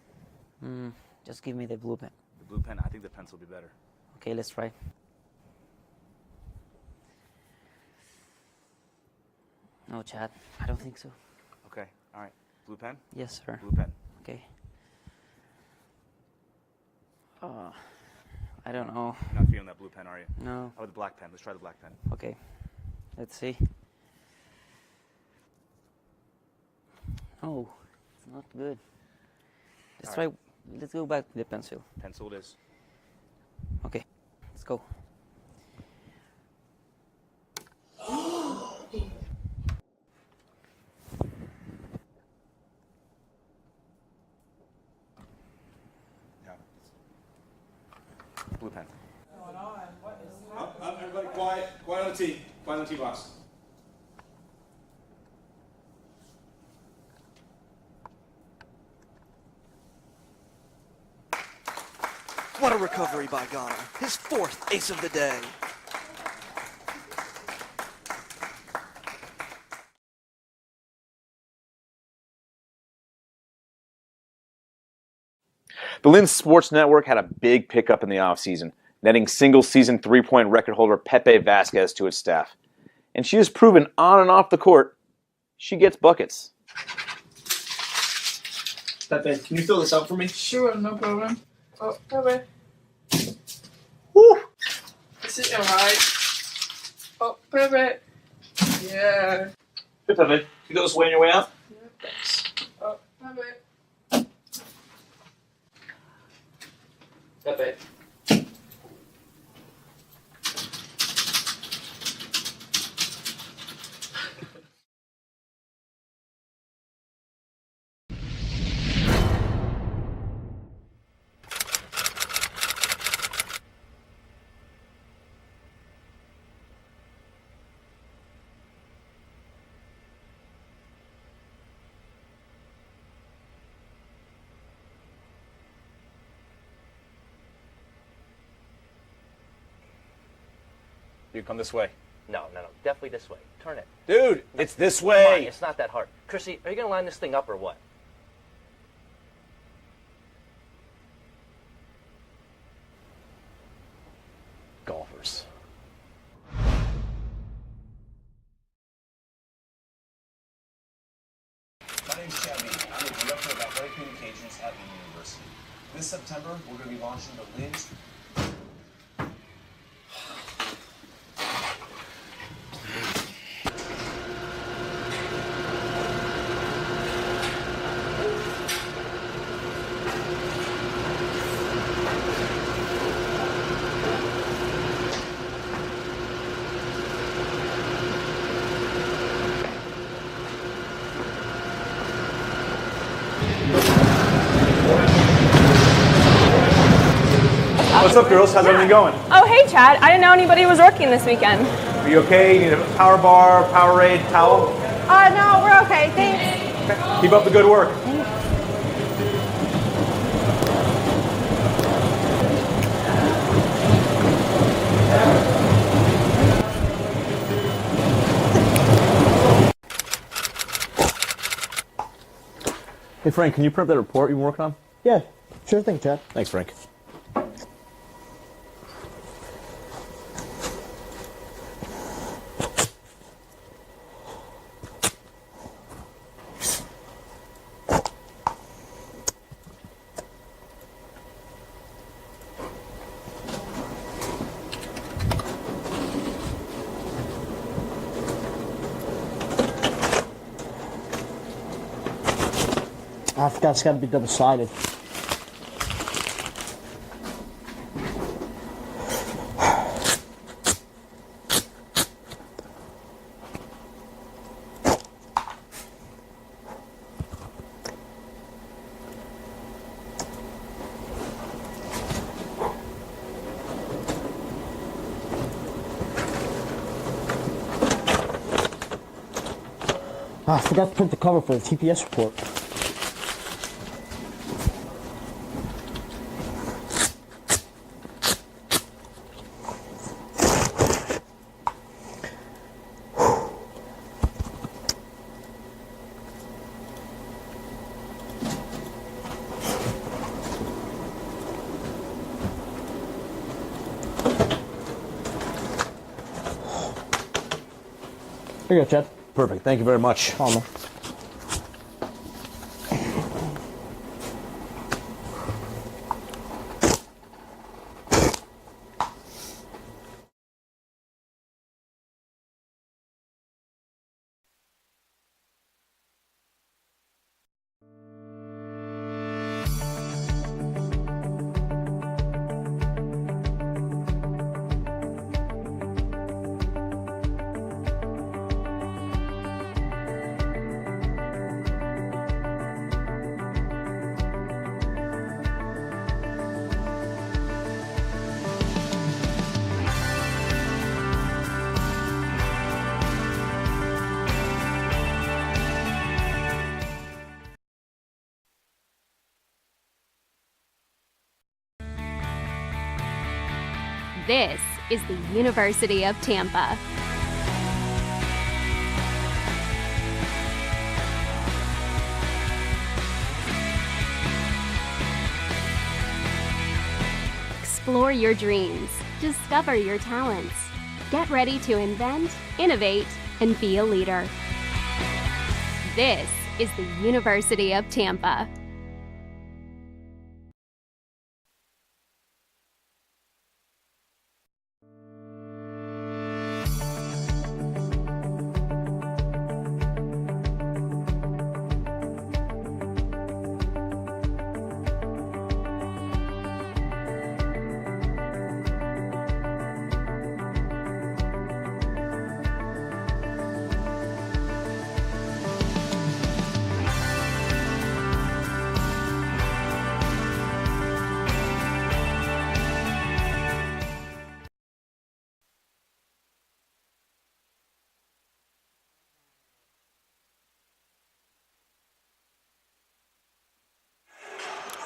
Just give me the blue pen. The blue pen? I think the pencil will be better. Okay, let's try. No, Chad, I don't think so. Okay, all right. Blue pen? Yes, sir. Blue pen. Okay. I don't know. You're not feeling that blue pen, are you? No. How about the black pen? Let's try the black pen. Okay. Let's see. Oh, it's not good. Let's try. Let's go back to the pencil. Pencil it is. Okay, let's go. Blue pen. Everybody quiet. Quiet on the tee. Quiet on the tee box. What a recovery by Ghana. His fourth ace of the day. The Lynn Sports Network had a big pickup in the offseason, netting single-season three-point record holder Pepe Vasquez to its staff. And she has proven on and off the court, she gets buckets. Pepe, can you fill this out for me? Sure, no problem. Oh, Pepe. Woo! Is it alright? Oh, Pepe. Yeah. Hey, Pepe, you go this way on your way out? Yeah. Oh, Pepe. Pepe. You come this way. No, definitely this way. Turn it. Dude, it's this Come on, way. it's not that hard. Chrissy, are you going to line this thing up or what? Golfers. My name's Chevy. I'm the Director of Athletic Communications at Lynn University. This September, we're going to be launching the Lynn. What's up, girls? How's everything going? Oh, hey, Chad. I didn't know anybody was working this weekend. Are you okay? You need a power bar, Powerade, towel? No, we're okay. Thanks. Okay. Keep up the good work. Hey, Frank, can you print that report you've been working on? Yeah, sure thing, Chad. Thanks, Frank. I forgot it's got to be double-sided. I forgot to print the cover for the TPS report. Here you go, Chad. Perfect. Thank you very much. Come on, man. This is the University of Tampa. Explore your dreams. Discover your talents. Get ready to invent, innovate, and be a leader. This is the University of Tampa.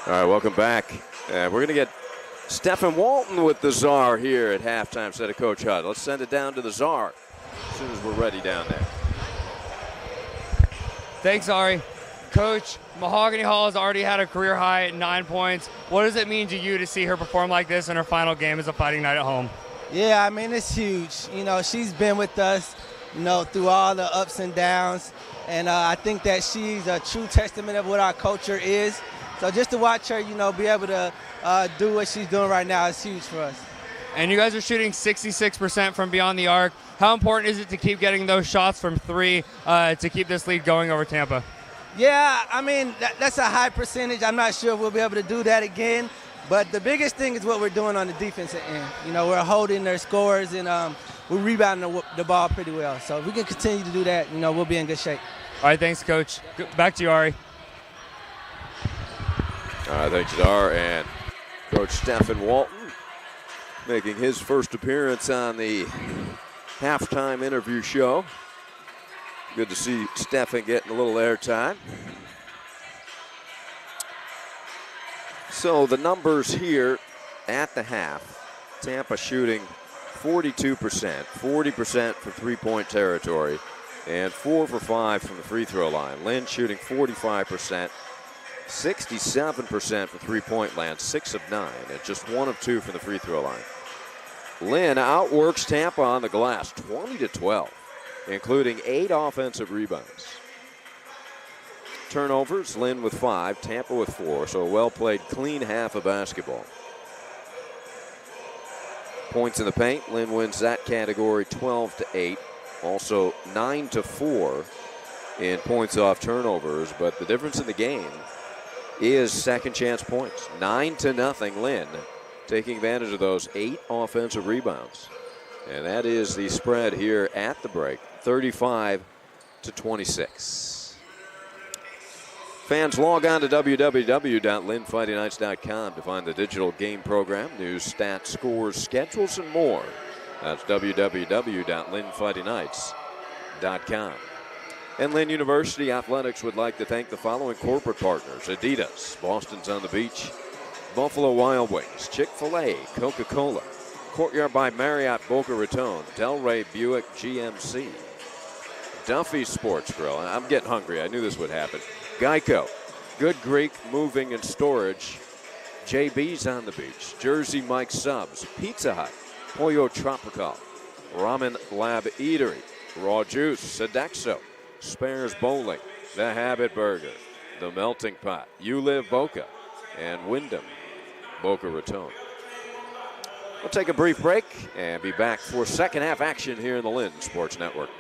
All right, welcome back. We're going to get Stephen Walton with the Czar here at halftime instead of Coach Hudd. Let's send it down to the Czar as soon as we're ready down there. Thanks, Ari. Coach, Mahogany Hall has already had a career high at 9 points. What does it mean to you to see her perform like this in her final game as a Fighting Knight at home? Yeah, I mean, it's huge. You know, she's been with us, you know, through all the ups and downs. And I think that she's a true testament of what our culture is. So just to watch her, you know, be able to do what she's doing right now is huge for us. And you guys are shooting 66% from beyond the arc. How important is it to keep getting those shots from three to keep this lead going over Tampa? Yeah, I mean, that's a high percentage. I'm not sure if we'll be able to do that again. But the biggest thing is what we're doing on the defensive end. You know, we're holding their scores and we're rebounding the ball pretty well. So if we can continue to do that, you know, we'll be in good shape. All right, thanks, Coach. Back to you, Ari. All right, thanks, Dar. And Coach Stephen Walton making his first appearance on the halftime interview show. Good to see Stephen getting a little airtime. So the numbers here at the half, Tampa shooting 42%, 40% for three-point territory, and 4 for 5 from the free throw line. Lynn shooting 45%. 67% for three-point land, 6 of 9, and just 1 of 2 from the free throw line. Lynn outworks Tampa on the glass, 20-12, including 8 offensive rebounds. Turnovers, Lynn with 5, Tampa with 4, so a well-played, clean half of basketball. Points in the paint, Lynn wins that category 12-8, also 9-4 in points off turnovers, but the difference in the game is second chance points. 9-0 Lynn, taking advantage of those 8 offensive rebounds. And that is the spread here at the break, 35-26. Fans, log on to www.lynnfightingknights.com to find the digital game program, news, stats, scores, schedules, and more. That's www.lynnfightingknights.com. And Lynn University Athletics would like to thank the following corporate partners: Adidas, Boston's on the Beach, Buffalo Wild Wings, Chick-fil-A, Coca-Cola, Courtyard by Marriott Boca Raton, Delray Buick GMC, Duffy's Sports Grill. I'm getting hungry. I knew this would happen. Geico, Good Greek Moving and Storage, JB's on the Beach, Jersey Mike Subs, Pizza Hut, Pollo Tropical, Ramen Lab Eatery, Raw Juice, Sodexo, Spares Bowling, The Habit Burger, The Melting Pot, You Live Boca, and Wyndham Boca Raton. We'll take a brief break and be back for second half action here in the Lynn Sports Network.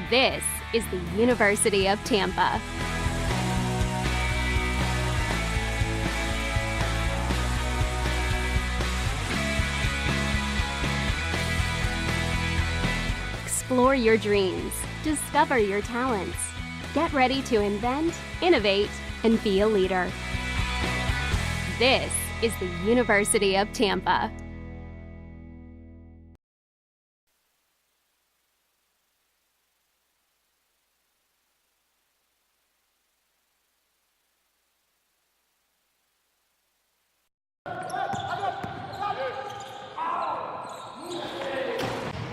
This is the University of Tampa. Explore your dreams. Discover your talents. Get ready to invent, innovate, and be a leader. This is the University of Tampa.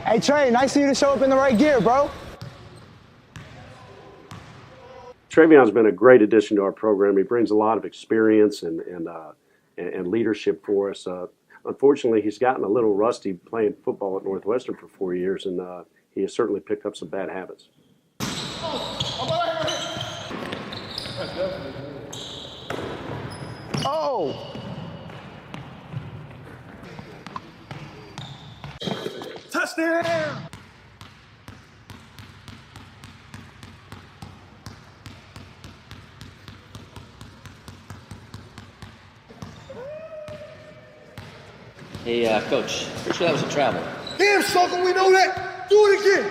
Hey, Trey, nice of you to show up in the right gear, bro. Trayvion's been a great addition to our program. He brings a lot of experience and leadership for us. Unfortunately, he's gotten a little rusty playing football at Northwestern for 4 years, and he has certainly picked up some bad habits. Oh! Touchdown! Hey, Coach, pretty sure that was a travel. Damn, sucker, we know that. Do it again.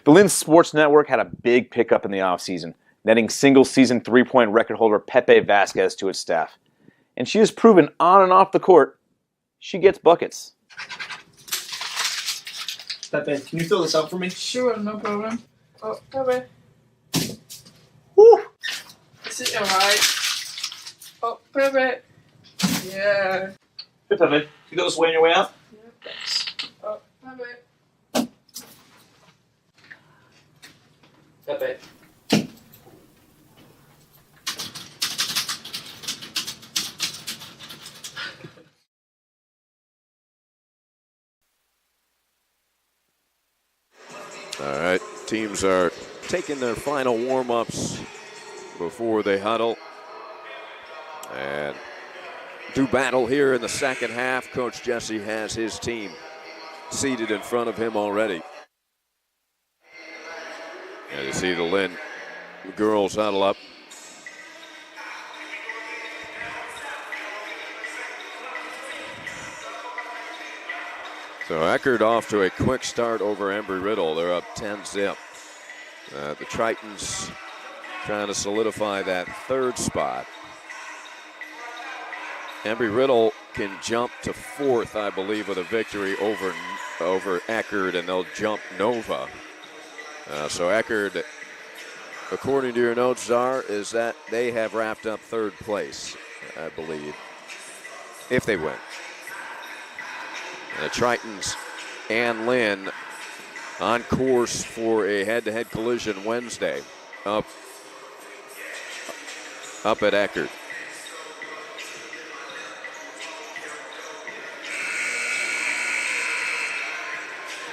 The Lynn Sports Network had a big pickup in the offseason, netting single-season three-point record holder Pepe Vasquez to its staff. And she has proven on and off the court, she gets buckets. Pepe, can you fill this out for me? Sure, no problem. Oh, Pepe. Woo! Is it alright? Oh, Pepe. Yeah. Hey, Pepe, can you go this way on your way out? Thanks. Oh, Pepe. Pepe. All right, teams are taking their final warm-ups before they huddle and do battle here in the second half. Coach Jesse has his team seated in front of him already. And you see the Lynn girls huddle up. So Eckerd off to a quick start over Embry-Riddle. They're up 10-zip. The Tritons trying to solidify that third spot. Embry-Riddle can jump to fourth, I believe, with a victory over Eckerd, and they'll jump Nova. So Eckerd, according to your notes, Czar, is that they have wrapped up third place, I believe, if they win. And the Tritons and Lynn on course for a head-to-head collision Wednesday up at Eckerd.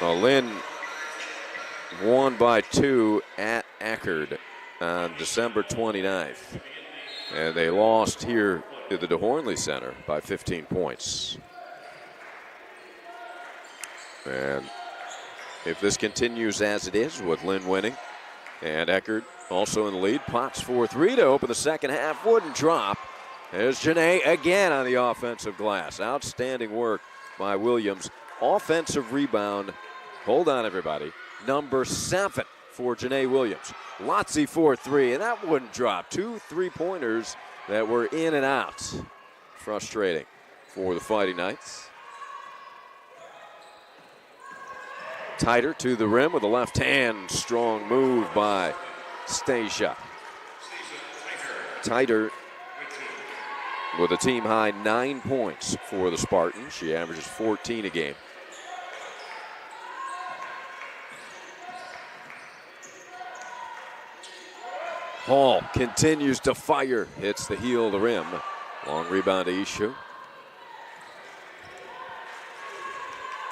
Well, Lynn won by 2 at Eckerd on December 29th. And they lost here at the DeHornley Center by 15 points. And if this continues as it is, with Lynn winning and Eckerd also in the lead, Potts 4-3 to open the second half. Wouldn't drop. There's Janae again on the offensive glass. Outstanding work by Williams. Offensive rebound. Hold on, everybody. Number 7 for Janae Williams. Lotzie 4-3, and that wouldn't drop. 2 3-pointers that were in and out. Frustrating for the Fighting Knights. Tighter to the rim with a left hand. Strong move by Stasia. Tighter with a team high 9 points for the Spartans. She averages 14 a game. Hall continues to fire. Hits the heel of the rim. Long rebound to Ishu.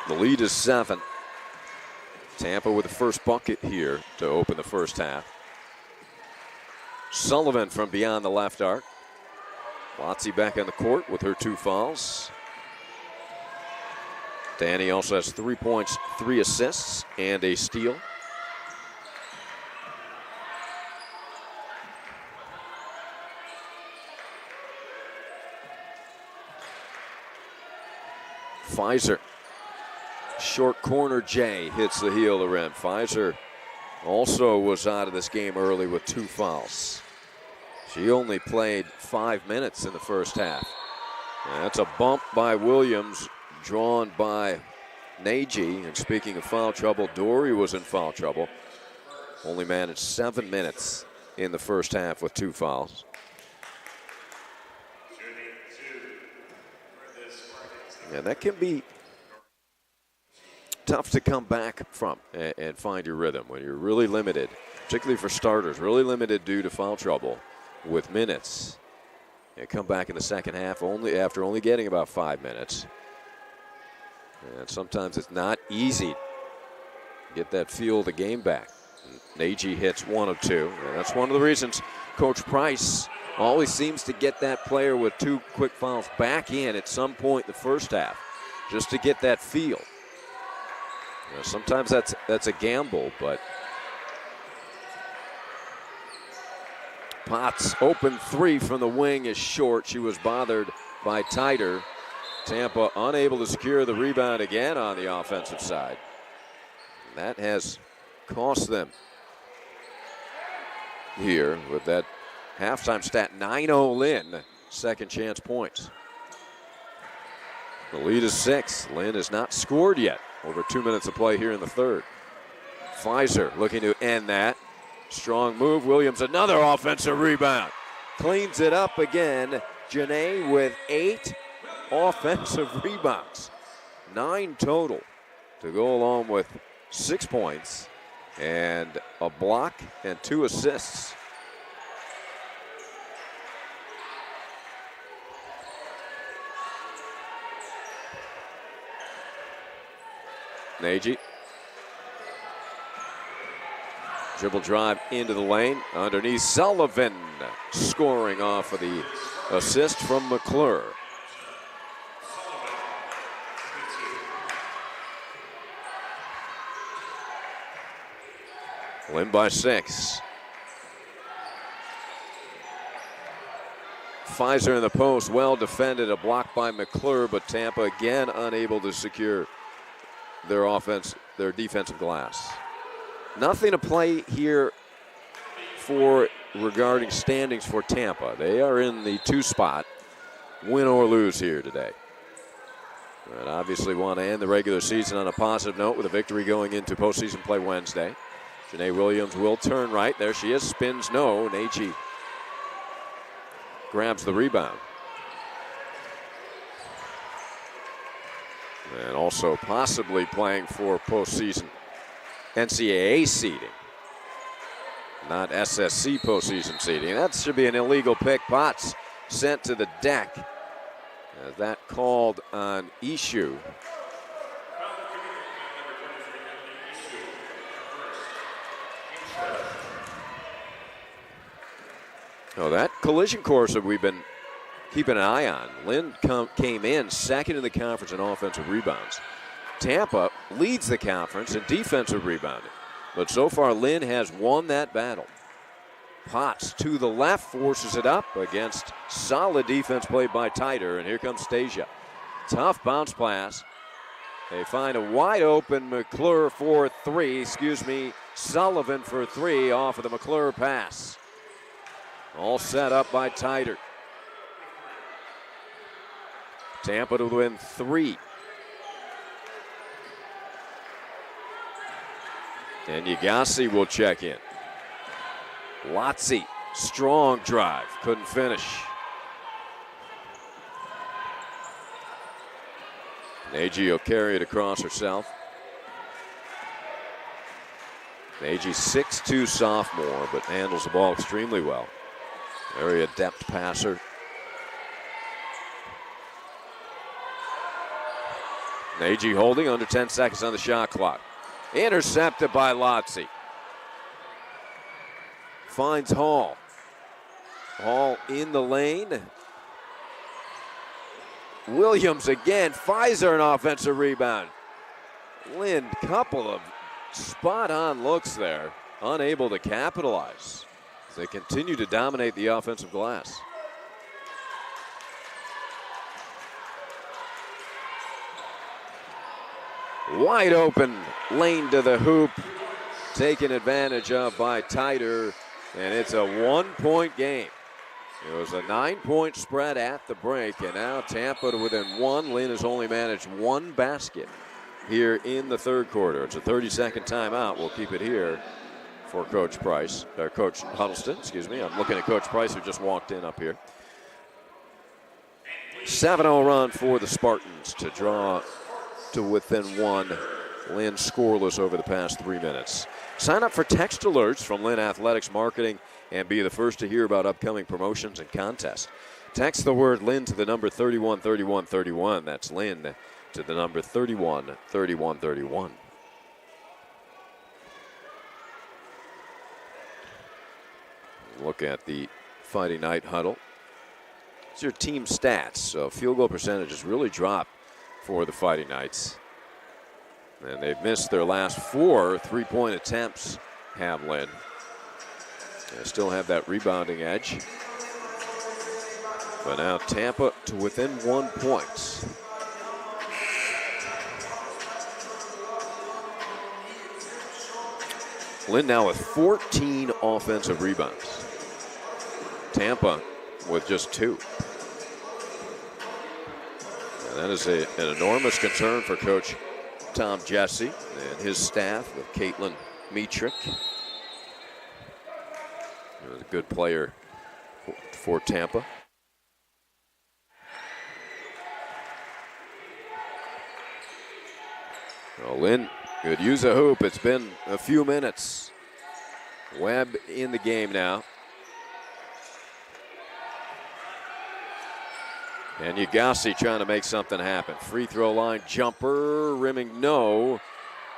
The lead is 7. Tampa with the first bucket here to open the first half. Sullivan from beyond the left arc. Lotzie back on the court with her 2 fouls. Danny also has 3 points, 3 assists, and a steal. Pfizer. Short corner Jay hits the heel of the rim. Pfizer also was out of this game early with 2 fouls. She only played 5 minutes in the first half. And that's a bump by Williams, drawn by Nagy. And speaking of foul trouble, Dory was in foul trouble. Only managed 7 minutes in the first half with 2 fouls. And that can be tough to come back from and find your rhythm when you're really limited, particularly for starters, really limited due to foul trouble with minutes. You come back in the second half after only getting about 5 minutes. And sometimes it's not easy to get that feel of the game back. Nagy hits 1 of 2. And that's one of the reasons Coach Price always seems to get that player with 2 quick fouls back in at some point in the first half, just to get that feel. You know, sometimes that's a gamble, but Potts open 3 from the wing is short. She was bothered by Tighter. Tampa unable to secure the rebound again on the offensive side. That has cost them here with that halftime stat. 9-0 Lynn, second chance points. The lead is 6. Lynn has not scored yet. Over 2 minutes of play here in the third. Pfizer looking to end that. Strong move. Williams, another offensive rebound. Cleans it up again. Janae with 8 offensive rebounds. 9 total to go along with 6 points and a block and 2 assists. Nagy. Dribble drive into the lane. Underneath Sullivan. Scoring off of the assist from McClure. Lynn by 6. Pfizer in the post. Well defended. A block by McClure, but Tampa again unable to secure their defensive glass. Nothing to play here for regarding standings for Tampa. They are in the 2 spot, win or lose here today. And obviously want to end the regular season on a positive note with a victory going into postseason play Wednesday. Janae Williams will turn right. There she is, spins no. Nagy grabs the rebound. And also possibly playing for postseason NCAA seeding, not SSC postseason seeding. That should be an illegal pick. Potts sent to the deck. That called on Ishu. Oh, that collision course that we've been keeping an eye on. Lynn came in second in the conference in offensive rebounds. Tampa leads the conference in defensive rebounding. But so far, Lynn has won that battle. Potts to the left, forces it up against solid defense played by Tighter. And here comes Stasia. Tough bounce pass. They find a wide open McClure for 3. Sullivan for 3 off of the McClure pass. All set up by Tighter. Tampa to win 3. And Yagasi will check in. Lotzi, strong drive, couldn't finish. Nagy will carry it across herself. Nagy, 6'2" sophomore, but handles the ball extremely well. Very adept passer. Nagy holding, under 10 seconds on the shot clock. Intercepted by Lotzi. Finds Hall. Hall in the lane. Williams again. Pfizer an offensive rebound. Lynn, couple of spot-on looks there. Unable to capitalize as they continue to dominate the offensive glass. Wide open lane to the hoop, taken advantage of by Tighter, and it's a 1-point game. It was a 9-point spread at the break, and now Tampa to within 1. Lynn has only managed 1 basket here in the third quarter. It's a 30-second timeout. We'll keep it here for Coach Huddleston, excuse me. I'm looking at Coach Price, who just walked in up here. 7-0 run for the Spartans to draw to within one. Lynn scoreless over the past 3 minutes. Sign up for text alerts from Lynn Athletics Marketing and be the first to hear about upcoming promotions and contests. Text the word Lynn to the number 313131. That's Lynn to the number 313131. Look at the Friday night huddle. It's your team stats. So field goal percentage has really dropped for the Fighting Knights. And they've missed their last 4 3-point attempts, Hamlin. They still have that rebounding edge. But now Tampa to within 1 point. Lynn now with 14 offensive rebounds. Tampa with just 2. And that is an enormous concern for Coach Tom Jesse and his staff with Caitlin Mietrich. A good player for Tampa. Well, Lynn could use a hoop. It's been a few minutes. Webb in the game now. And Yagasi trying to make something happen. Free throw line jumper, rimming no.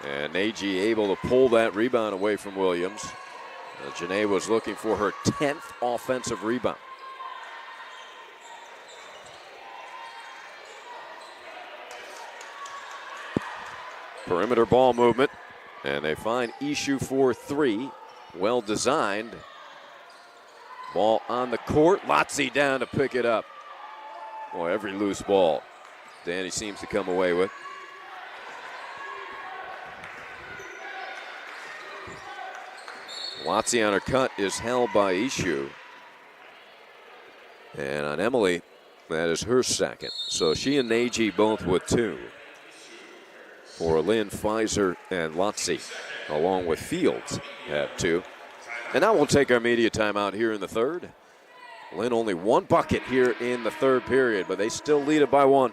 And Nagy able to pull that rebound away from Williams. Janae was looking for her 10th offensive rebound. Perimeter ball movement. And they find Ishu for 3. Well designed. Ball on the court. Lotzi down to pick it up. Boy, every loose ball Danny seems to come away with. Lotzi on her cut is held by Ishu. And on Emily, that is her second. So she and Nagy both with 2. For Lynn, Pfizer, and Lotzi, along with Fields, have 2. And now we'll take our media timeout here in the third. Lynn only 1 bucket here in the third period, but they still lead it by 1.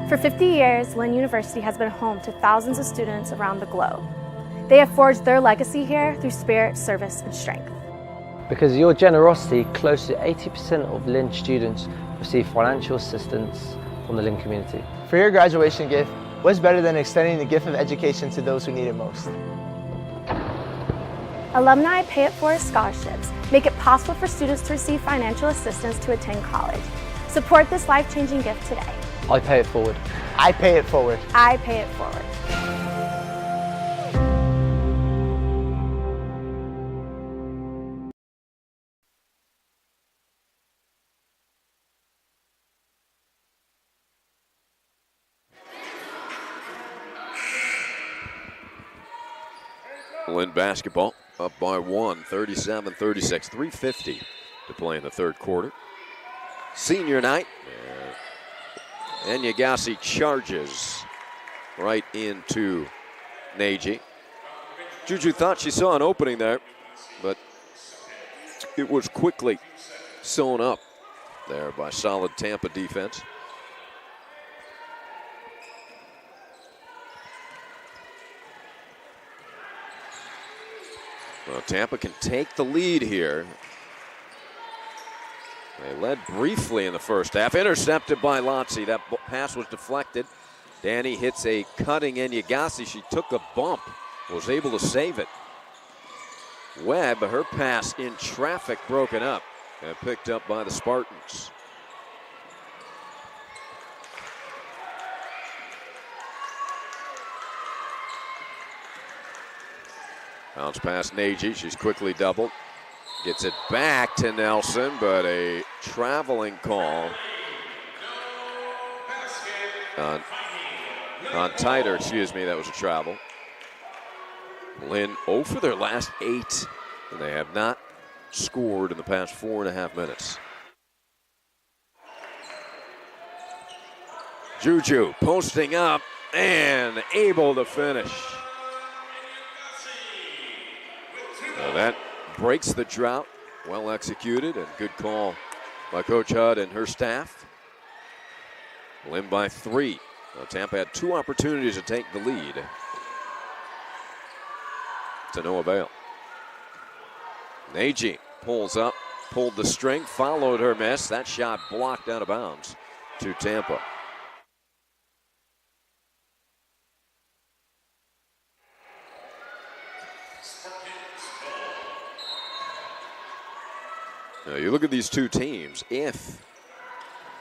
For 50 years, Lynn University has been home to thousands of students around the globe. They have forged their legacy here through spirit, service, and strength. Because of your generosity, close to 80% of Lynn students receive financial assistance from the Lynn community. For your graduation gift, what's better than extending the gift of education to those who need it most? Alumni Pay It Forward scholarships make it possible for students to receive financial assistance to attend college. Support this life-changing gift today. I pay it forward. I pay it forward. I pay it forward. Lynn basketball up by 1, 37-36, 3:50 to play in the third quarter. Senior night. And Yagasi charges right into Nagy. Juju thought she saw an opening there, but it was quickly sewn up there by solid Tampa defense. Well, Tampa can take the lead here. They led briefly in the first half. Intercepted by Lotzi. That pass was deflected. Danny hits a cutting in Yagasi. She took a bump, was able to save it. Webb, her pass in traffic broken up and picked up by the Spartans. Bounce past Nagy. She's quickly doubled. Gets it back to Nelson, but a traveling call on Titer, excuse me, that was a travel. Lynn 0 for their last 8, and they have not scored in the past 4.5 minutes. Juju posting up and able to finish. breaks the drought. Well executed and good call by Coach Hudd and her staff. Lynn by 3. Tampa had 2 opportunities to take the lead. To no avail. Nagy pulls up, pulled the string, followed her miss. That shot blocked out of bounds to Tampa. Now you look at these two teams. If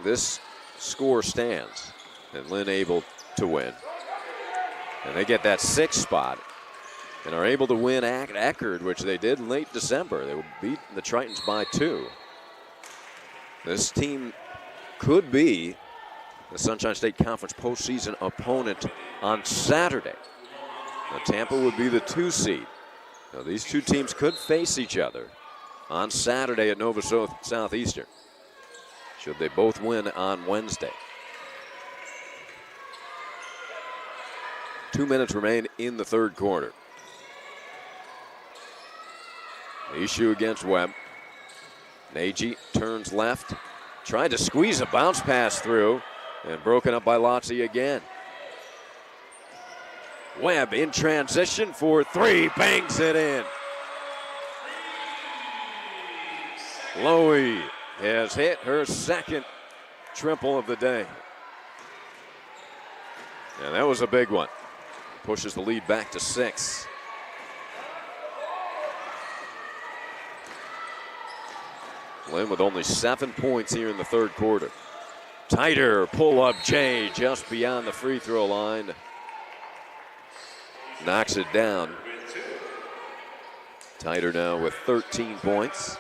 this score stands and Lynn able to win, and they get that 6th spot and are able to win Eckerd, which they did late December, they would beat the Tritons by 2. This team could be the Sunshine State Conference postseason opponent on Saturday. Now, Tampa would be the 2 seed. Now, these two teams could face each other on Saturday at Nova Southeastern, should they both win on Wednesday. 2 minutes remain in the 3rd quarter. Issue against Webb. Nagy turns left, tried to squeeze a bounce pass through, and broken up by Lotzi again. Webb in transition for 3, bangs it in. Lowy has hit her 2nd triple of the day. And that was a big one. Pushes the lead back to 6. Lynn with only 7 points here in the 3rd quarter. Tighter pull-up J just beyond the free throw line. Knocks it down. Tighter now with 13 points,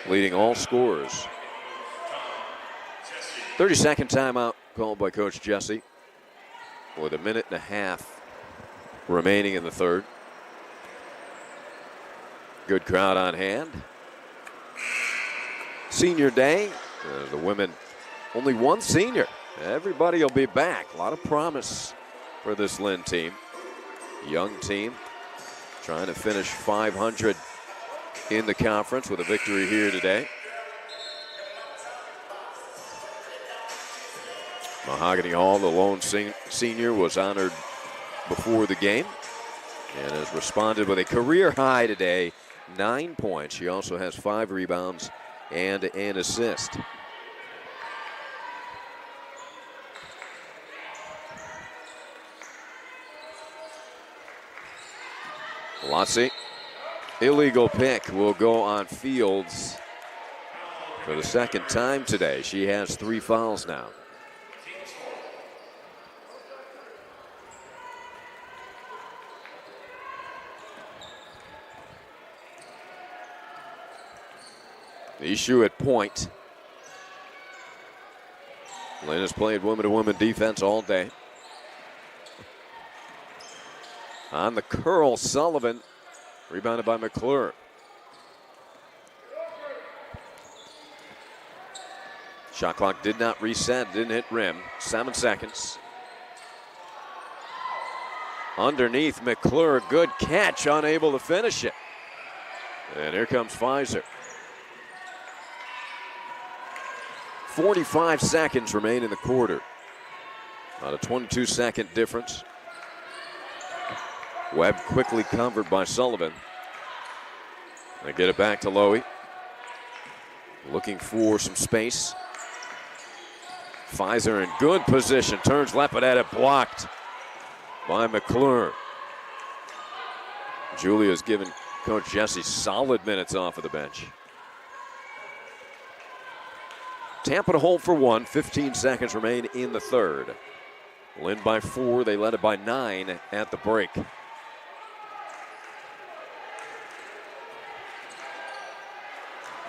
leading all scorers. 30-second timeout called by Coach Jesse with 1.5 minutes remaining in the 3rd. Good crowd on hand. Senior day, the women, only 1 senior. Everybody will be back. A lot of promise for this Lynn team. Young team trying to finish 500 in the conference with a victory here today. Mahogany Hall, the lone senior, was honored before the game and has responded with a career high today, 9 points. She also has 5 rebounds and an assist. Lotzi, illegal pick, will go on Fields for the 2nd time today. She has 3 fouls now. The issue at point. Lynn has played woman-to-woman defense all day. On the curl, Sullivan, rebounded by McClure. Shot clock did not reset, didn't hit rim. 7 seconds. Underneath McClure, good catch, unable to finish it. And here comes Pfizer. 45 seconds remain in the quarter. About a 22-second difference. Webb quickly covered by Sullivan. They get it back to Lowy. Looking for some space. Pfizer in good position. Turns left, but had it blocked by McClure. Julia's given Coach Jesse solid minutes off of the bench. Tampa to hold for 1. 15 seconds remain in the 3rd. Lynn by 4. They led it by 9 at the break.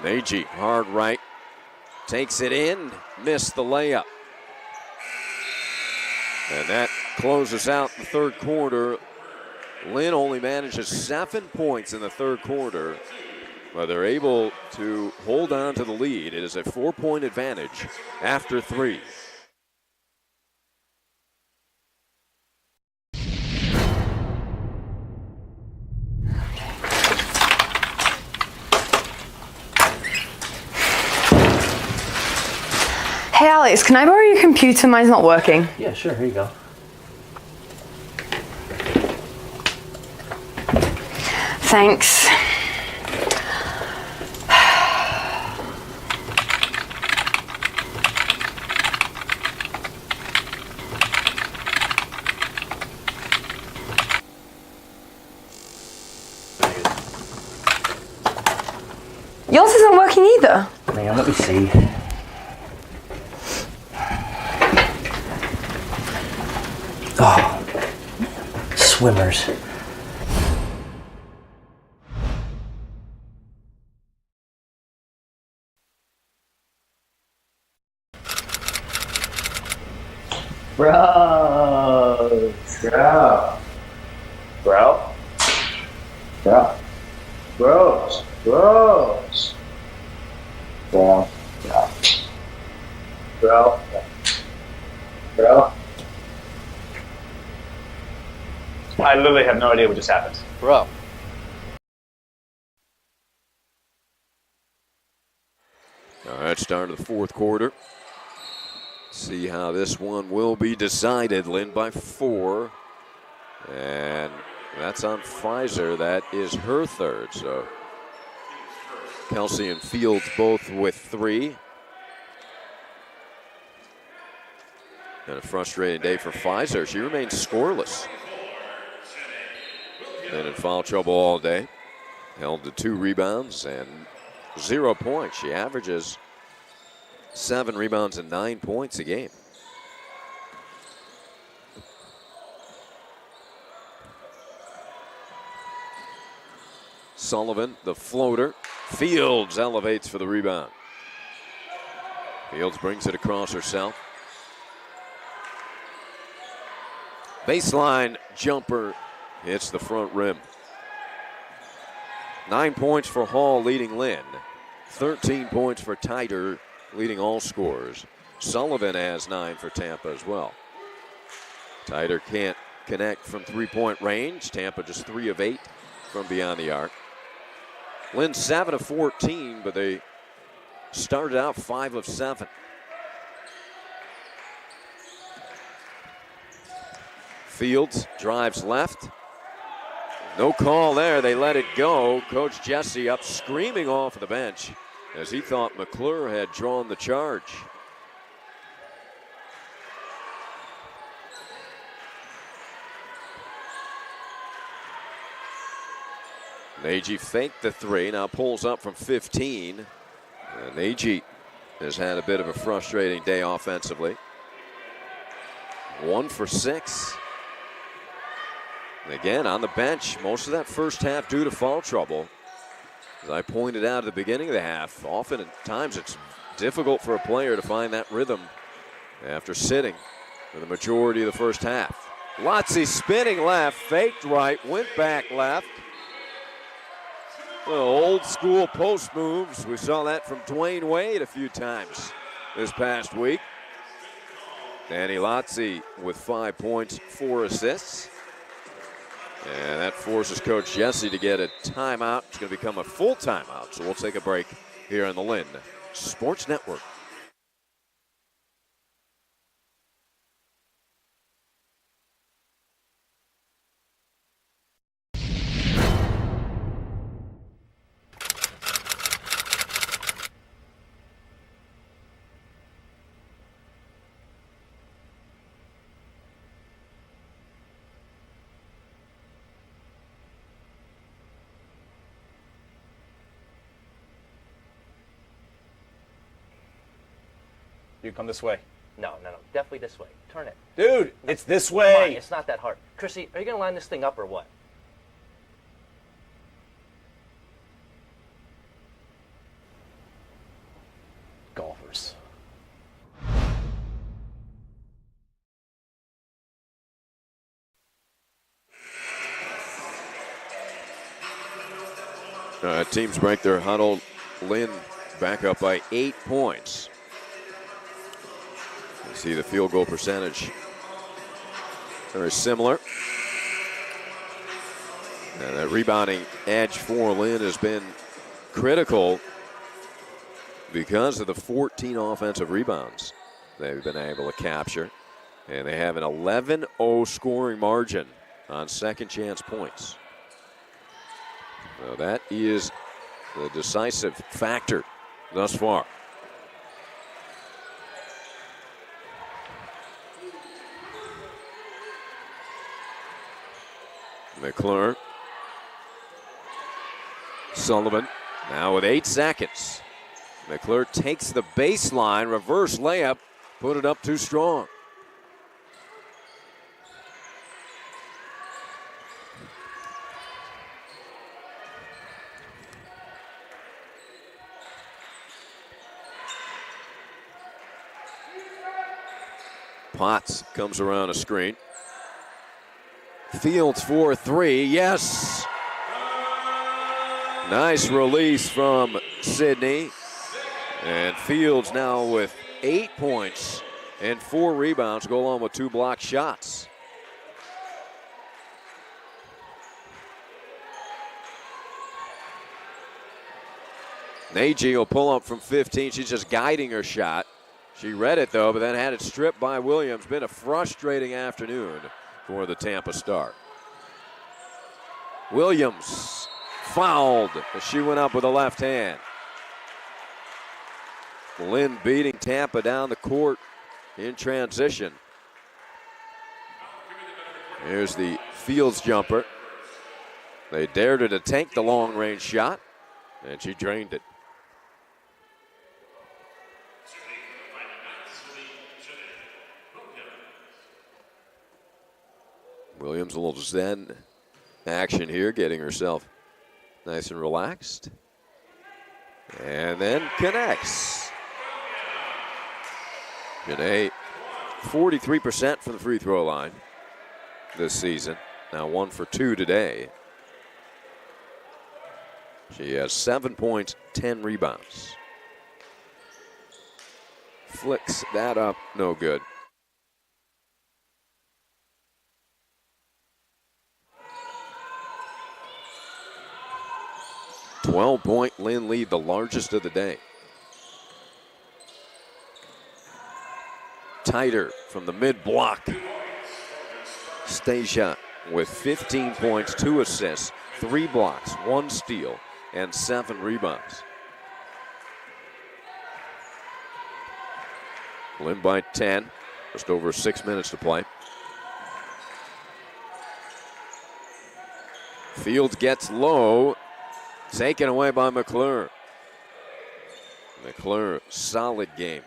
Nagy, hard right, takes it in, missed the layup. And that closes out the 3rd quarter. Lynn only manages 7 points in the 3rd quarter, but they're able to hold on to the lead. It is a 4-point advantage after 3. Hey Alex, can I borrow your computer? Mine's not working. Yeah, sure, here you go. Thanks. Yours isn't working either. Hang on, let me see. Oh, swimmers. Bro. Bro. Bro. Bro. Bros. Bros. Bro. Bro. Bro. Bro. I literally have no idea what just happened. Bro. All right, start of the fourth quarter. See how this one will be decided. Lynn by 4. And that's on Pfizer. That is her third. So Kelsey and Fields both with 3. And a frustrating day for Pfizer. She remains scoreless. Been in foul trouble all day. Held to 2 rebounds and 0 points. She averages 7 rebounds and 9 points a game. Sullivan, the floater. Fields elevates for the rebound. Fields brings it across herself. Baseline jumper hits the front rim. 9 points for Hall leading Lynn. 13 points for Tyder leading all scorers. Sullivan has 9 for Tampa as well. Tyder can't connect from 3-point range. Tampa just 3 of 8 from beyond the arc. Lynn 7 of 14, but they started out 5 of 7. Fields drives left. No call there. They let it go. Coach Jesse up screaming off the bench as he thought McClure had drawn the charge. Nagy faked the 3, now pulls up from 15. And Nagy has had a bit of a frustrating day offensively. 1 for 6. And again, on the bench, most of that first half due to foul trouble. As I pointed out at the beginning of the half, often at times it's difficult for a player to find that rhythm after sitting for the majority of the first half. Lotzi spinning left, faked right, went back left. Well, old school post moves. We saw that from Dwayne Wade a few times this past week. Danny Lotzi with 5 points, 4 assists. And that forces Coach Jesse to get a timeout. It's going to become a full timeout. So we'll take a break here on the Lynn Sports Network. You come this way. No, definitely this way. Turn it. Dude, it's this Come way. on, it's not that hard. Chrissy, are you going to line this thing up or what? Golfers. Teams break their huddle. Lynn back up by 8 points. You see the field goal percentage very similar. And that rebounding edge for Lynn has been critical because of the 14 offensive rebounds they've been able to capture. And they have an 11-0 scoring margin on second chance points. So that is the decisive factor thus far. McClure. Sullivan now with 8 seconds. McClure takes the baseline, reverse layup, put it up too strong. Potts comes around a screen. Fields for 3, yes. Nice release from Sydney. And Fields now with 8 points and 4 rebounds, go along with 2 blocked shots. Nagy will pull up from 15. She's just guiding her shot. She read it, though, but then had it stripped by Williams. Been a frustrating afternoon for the Tampa Star. Williams fouled as she went up with a left hand. Lynn beating Tampa down the court in transition. Here's the Fields jumper. They dared her to take the long-range shot, and she drained it. Williams a little zen action here, getting herself nice and relaxed. And then connects. Janae, 43% from the free throw line this season. Now 1 for 2 today. She has 7 points, 10 rebounds. Flicks that up, no good. .12 Lynn lead, the largest of the day. Tighter from the mid-block. Stasia with 15 points, 2 assists, 3 blocks, 1 steal, and 7 rebounds. Lynn by 10, just over 6 minutes to play. Fields gets low, taken away by McClure. McClure, solid game.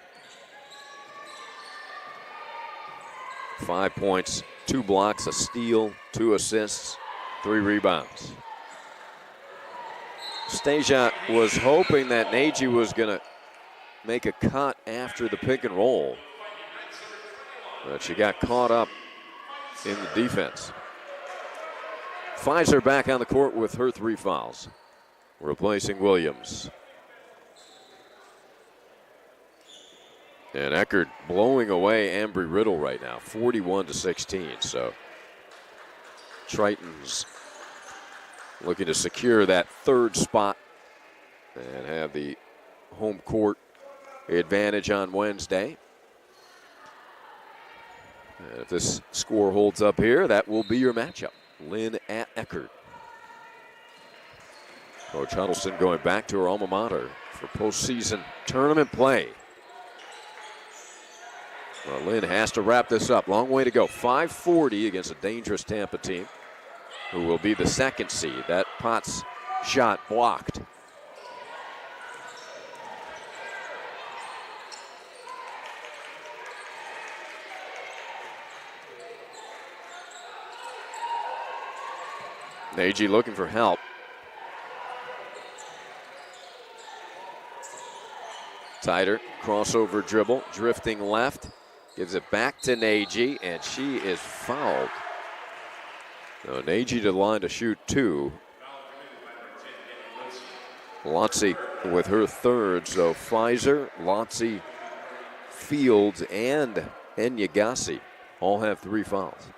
5 points, 2 blocks, a steal, 2 assists, 3 rebounds. Stasia was hoping that Nagy was going to make a cut after the pick and roll, but she got caught up in the defense. Pfizer back on the court with her 3 fouls, replacing Williams. And Eckert blowing away Embry-Riddle right now, 41-16. So Triton's looking to secure that 3rd spot and have the home court advantage on Wednesday. And if this score holds up here, that will be your matchup. Lynn at Eckert. Coach Huddleston going back to her alma mater for postseason tournament play. Well, Lynn has to wrap this up. Long way to go. 5:40 against a dangerous Tampa team who will be the 2nd seed. That Potts shot blocked. Nagy looking for help. Tighter, crossover dribble, drifting left. Gives it back to Nagy, and she is fouled. So Nagy to the line to shoot 2. Lotzi with her 3rd, so Pfizer, Lotzi, Fields, and Enyagasi all have 3 fouls.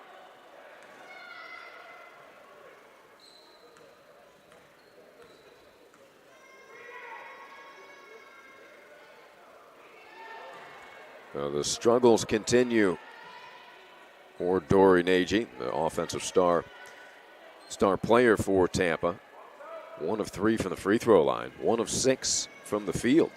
The struggles continue for Dory Nagy, the offensive star player for Tampa. 1 of 3 from the free throw line, 1 of 6 from the field.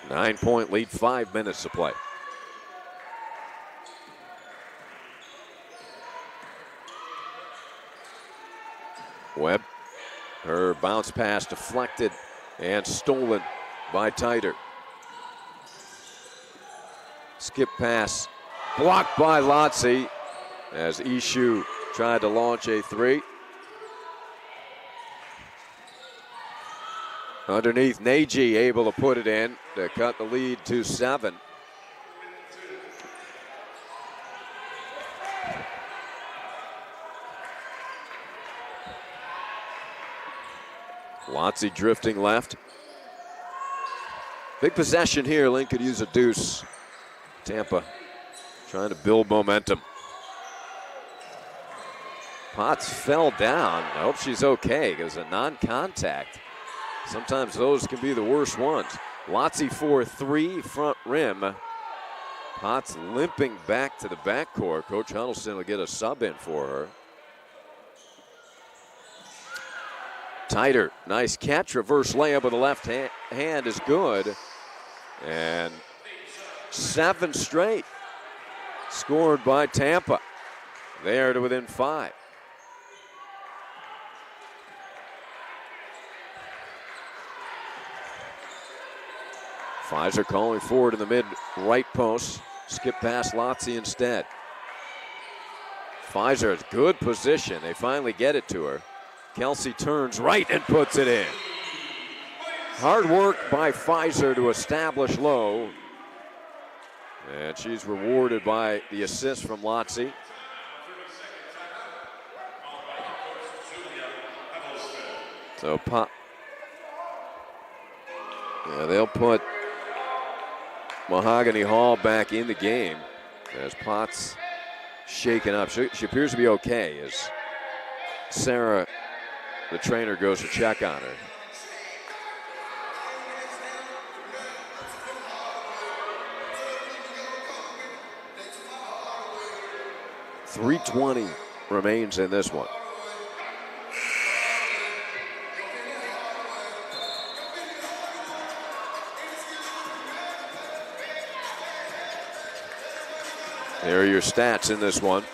Nine-point lead, 5 minutes to play. Webb, her bounce pass deflected and stolen by Titer. Skip pass blocked by Lotzi as Ishu tried to launch a 3. Underneath, Nagy able to put it in to cut the lead to 7. Lotzi drifting left. Big possession here. Lynn could use a deuce. Tampa trying to build momentum. Potts fell down. I hope she's okay. It was a non-contact. Sometimes those can be the worst ones. Lotzi for 3 front rim. Potts limping back to the backcourt. Coach Huddleston will get a sub in for her. Titer, nice catch, reverse layup with the left hand is good. And 7 straight scored by Tampa. They are to within 5. Pfizer calling forward in the mid-right post. Skip past Lotzi instead. Pfizer has good position. They finally get it to her. Kelsey turns right and puts it in. Hard work by Pfizer to establish low. And she's rewarded by the assist from Lotzi. So they'll put Mahogany Hall back in the game as Potts shaken up. She appears to be okay as Sarah, the trainer, goes to check on her. .320 remains in this one. There are your stats in this one.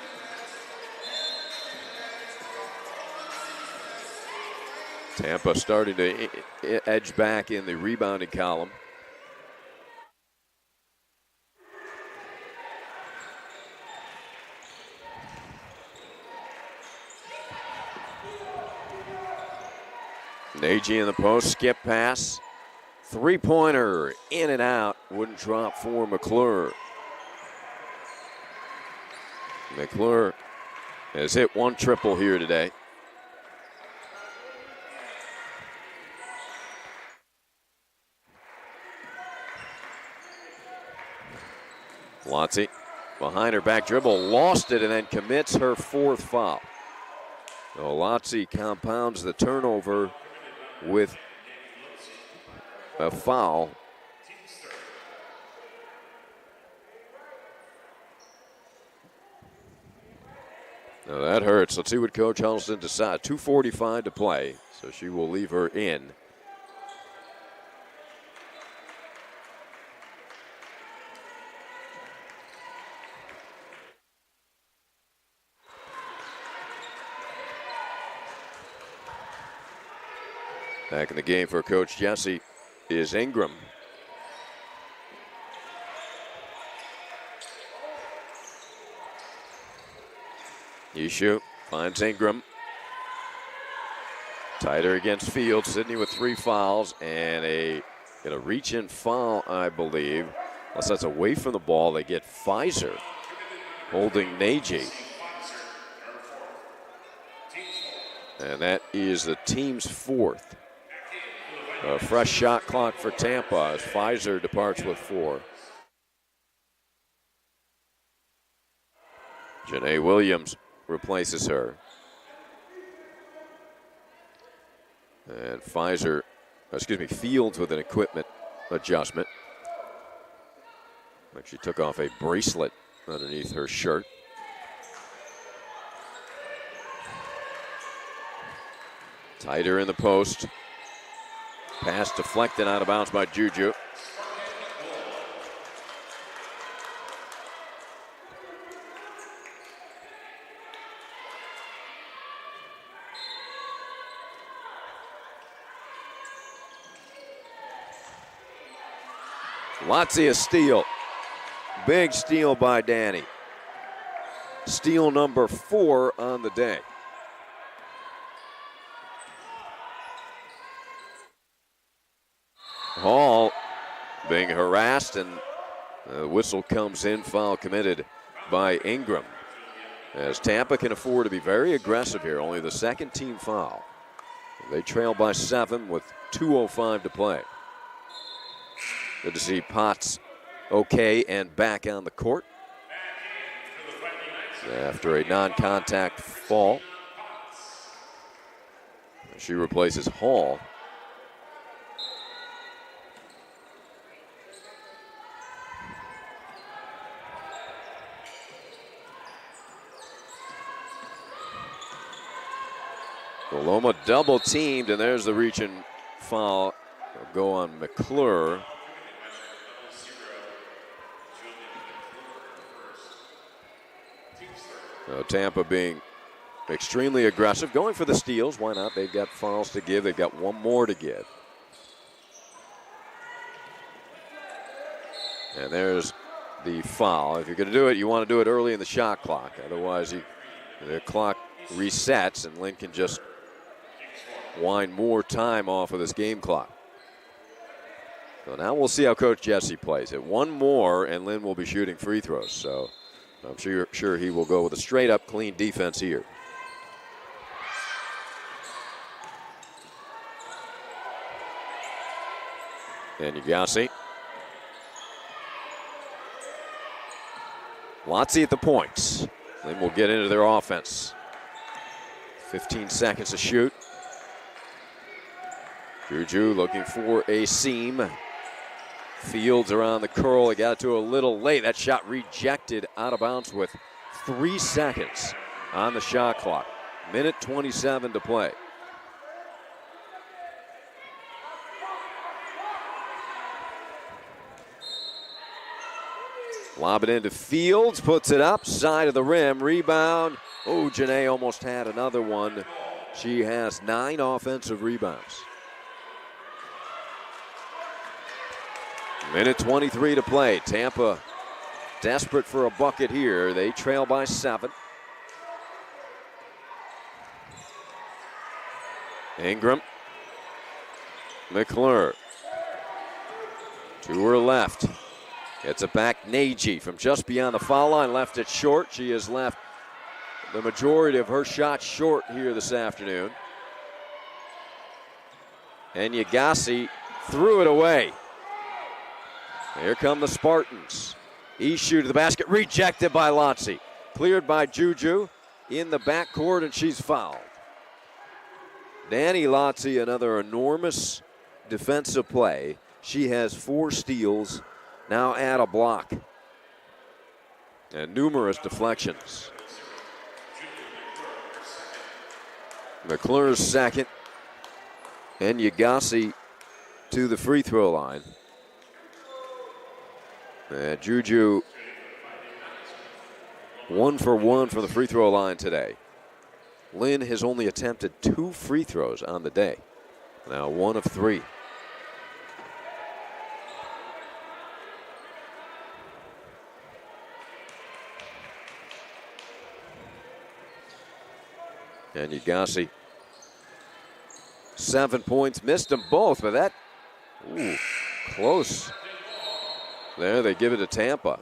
Tampa starting to edge back in the rebounding column. Nagy in the post, skip pass. 3-pointer, in and out, wouldn't drop for McClure. McClure has hit 1 triple here today. Lotzi behind her back dribble, lost it and then commits her 4th foul. So Lotzi compounds the turnover with a foul. Now that hurts. Let's see what Coach Huddleston decides. 2:45 to play, so she will leave her in. Back in the game for Coach Jesse is Ingram. Ishu finds Ingram. Tighter against Fields. Sydney with 3 fouls and a reach-in foul, I believe. Unless that's away from the ball, they get Pfizer holding Nagy. And that is the team's 4th. A fresh shot clock for Tampa as Pfizer departs with 4. Janae Williams replaces her. And Fields with an equipment adjustment. Like she took off a bracelet underneath her shirt. Tighter in the post. Pass deflected out of bounds by Juju. Lotzie a steal. Big steal by Danny. Steal number 4 on the day. Hall being harassed, and the whistle comes in. Foul committed by Ingram. As Tampa can afford to be very aggressive here, only the second team foul. They trail by 7 with 2:05 to play. Good to see Potts okay and back on the court after a non-contact fall. She replaces Hall. Loma double teamed, and there's the reach and foul. It'll go on McClure. So Tampa being extremely aggressive, going for the steals. Why not? They've got fouls to give. They've got one more to give. And there's the foul. If you're going to do it, you want to do it early in the shot clock. Otherwise, the clock resets, and Lynn can just wind more time off of this game clock. So now we'll see how Coach Jesse plays it. One more, and Lynn will be shooting free throws. So I'm sure he will go with a straight-up clean defense here. And Yagasi. Lotzie at the points. Lynn will get into their offense. 15 seconds to shoot. Juju looking for a seam. Fields around the curl. He got it to a little late. That shot rejected out of bounds with 3 seconds on the shot clock. Minute 27 to play. Lob it into Fields, puts it up, side of the rim, rebound. Oh, Janae almost had another one. She has 9 offensive rebounds. Minute 23 to play. Tampa desperate for a bucket here. They trail by 7. Ingram. McClure. To her left. Gets it back, Nagy from just beyond the foul line. Left it short. She has left the majority of her shots short here this afternoon. And Yagasi threw it away. Here come the Spartans. Ishu to the basket, rejected by Lotzie. Cleared by Juju in the backcourt, and she's fouled. Danny Lotzie, another enormous defensive play. She has 4 steals, now add a block, and numerous deflections. McClure's second, and Yagasi to the free throw line. And Juju 1 for 1 from the free throw line today. Lynn has only attempted 2 free throws on the day. Now 1 of 3. And Yagasi, 7 points, missed them both, but that, close. There, they give it to Tampa.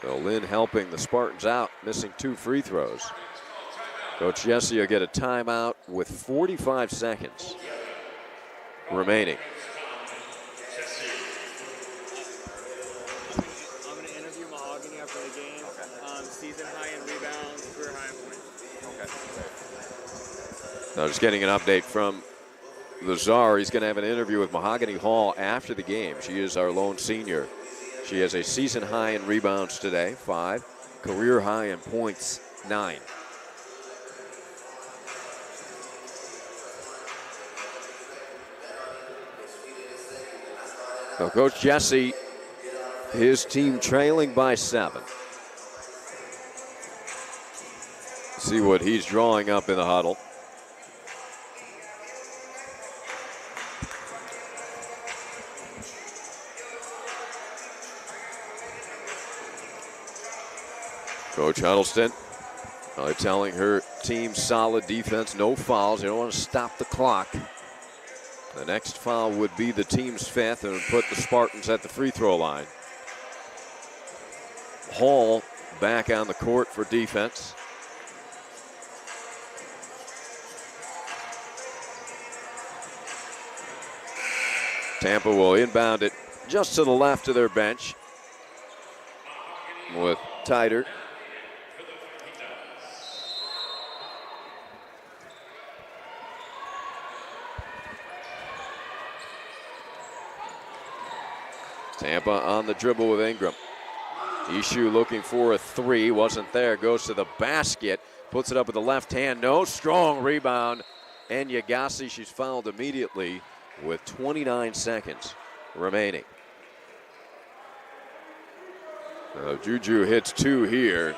So Lynn helping the Spartans out, missing 2 free throws. Coach Jesse will get a timeout with 45 seconds remaining. I'm going to interview Mahogany after the game. Season high in rebounds. Now just getting an update from the Czar. He's going to have an interview with Mahogany Hall after the game. She is our lone senior. She has a season high in rebounds today, 5. Career high in points, 9. Now, Coach Jesse, his team trailing by 7. See what he's drawing up in the huddle. Coach Huddleston telling her team solid defense, no fouls. They don't want to stop the clock. The next foul would be the team's 5th and would put the Spartans at the free throw line. Hall back on the court for defense. Tampa will inbound it just to the left of their bench with Tider. Tampa on the dribble with Ingram. Ishu looking for a 3, wasn't there, goes to the basket, puts it up with the left hand, no, strong rebound, and Yagasi, she's fouled immediately with 29 seconds remaining. Juju hits 2 here.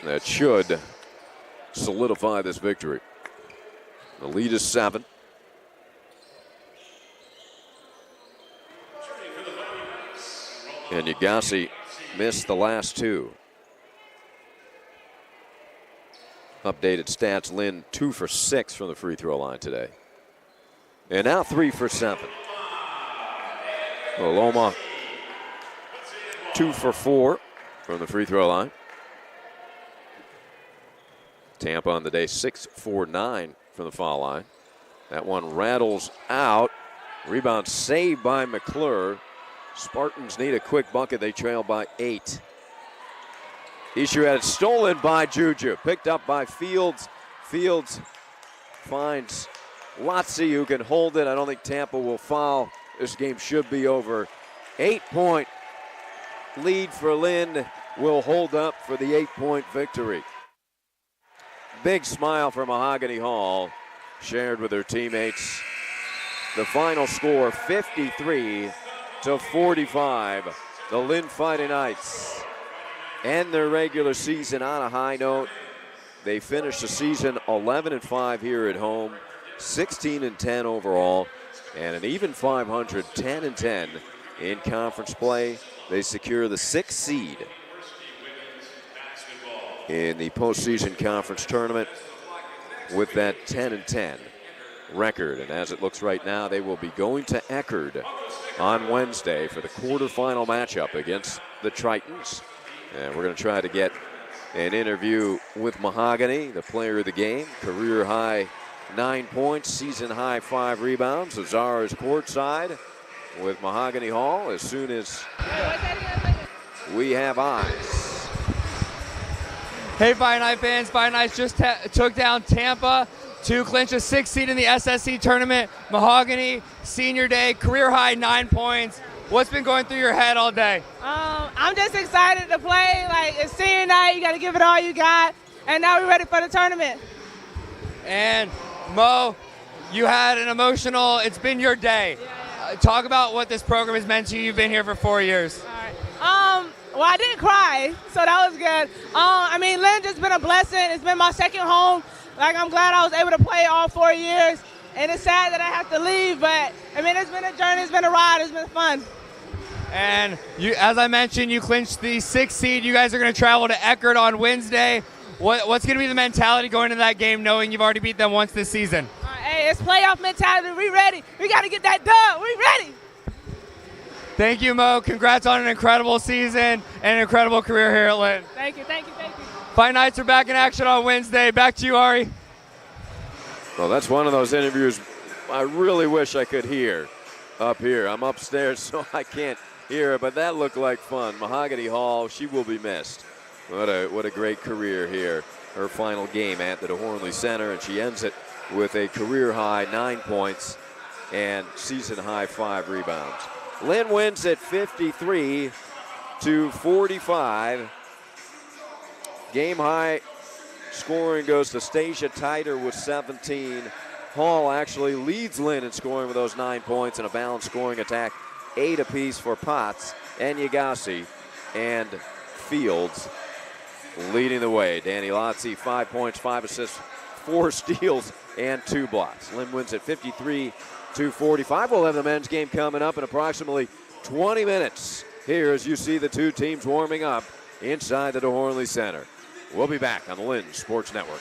That should solidify this victory. The lead is 7. And Yagasi missed the last 2. Updated stats, Lynn 2 for 6 from the free throw line today. And now 3 for 7. Loma 2 for 4 from the free throw line. Tampa on the day 6 for 9 from the foul line. That one rattles out. Rebound saved by McClure. Spartans need a quick bucket. They trail by 8. Ishu had it stolen by Juju. Picked up by Fields. Fields finds Lotzi, who can hold it. I don't think Tampa will foul. This game should be over. 8-point lead for Lynn will hold up for the 8-point victory. Big smile for Mahogany Hall, shared with her teammates. The final score, 53-45. The Lynn Fighting Knights end their regular season on a high note. They finished the season 11-5 here at home, 16-10 overall, and an even 500, 10-10 in conference play. They secure the 6th seed in the postseason conference tournament with that 10-10 record. And as it looks right now, they will be going to Eckerd on Wednesday for the quarterfinal matchup against the Tritons. And we're going to try to get an interview with Mahogany, the player of the game, career high 9 points, season high 5 rebounds. Azar is courtside with Mahogany Hall as soon as we have eyes. Hey, Fighting Knight fans, Fighting Knights just took down Tampa to clinch a 6th seed in the SSC tournament. Mahogany, senior day, career high 9 points. What's been going through your head all day? I'm just excited to play. Like, it's senior night, you got to give it all you got, and now we're ready for the tournament. And Mo, you had an emotional, it's been your day. Talk about what this program has meant to you. You've been here for 4 years. All right. Well, I didn't cry, so that was good. I mean, Lynn just been a blessing. It's been my second home. Like, I'm glad I was able to play all 4 years, and it's sad that I have to leave, but, I mean, it's been a journey, it's been a ride, it's been fun. And you, as I mentioned, you clinched the 6th seed. You guys are going to travel to Eckerd on Wednesday. What's going to be the mentality going into that game, knowing you've already beat them once this season? All right, hey, it's playoff mentality. We ready. We got to get that dub. We ready. Thank you, Mo. Congrats on an incredible season and an incredible career here at Lynn. Thank you, thank you, thank you. Fight Knights are back in action on Wednesday. Back to you, Ari. Well, that's one of those interviews I really wish I could hear up here. I'm upstairs, so I can't hear it, but that looked like fun. Mahogany Hall, she will be missed. What a great career here. Her final game at the DeHornley Center, and she ends it with a career-high 9 points and season-high 5 rebounds. Lynn wins at 53-45. Game-high scoring goes to Stacia Titer with 17. Hall actually leads Lynn in scoring with those 9 points and a balanced scoring attack, 8 apiece for Potts and Yagasi, and Fields leading the way. Danny Lotzi, 5 points, 5 assists, 4 steals, and 2 blocks. Lynn wins at 53-45. We'll have the men's game coming up in approximately 20 minutes. Here as you see the two teams warming up inside the DeHornley Center. We'll be back on the Lynn Sports Network.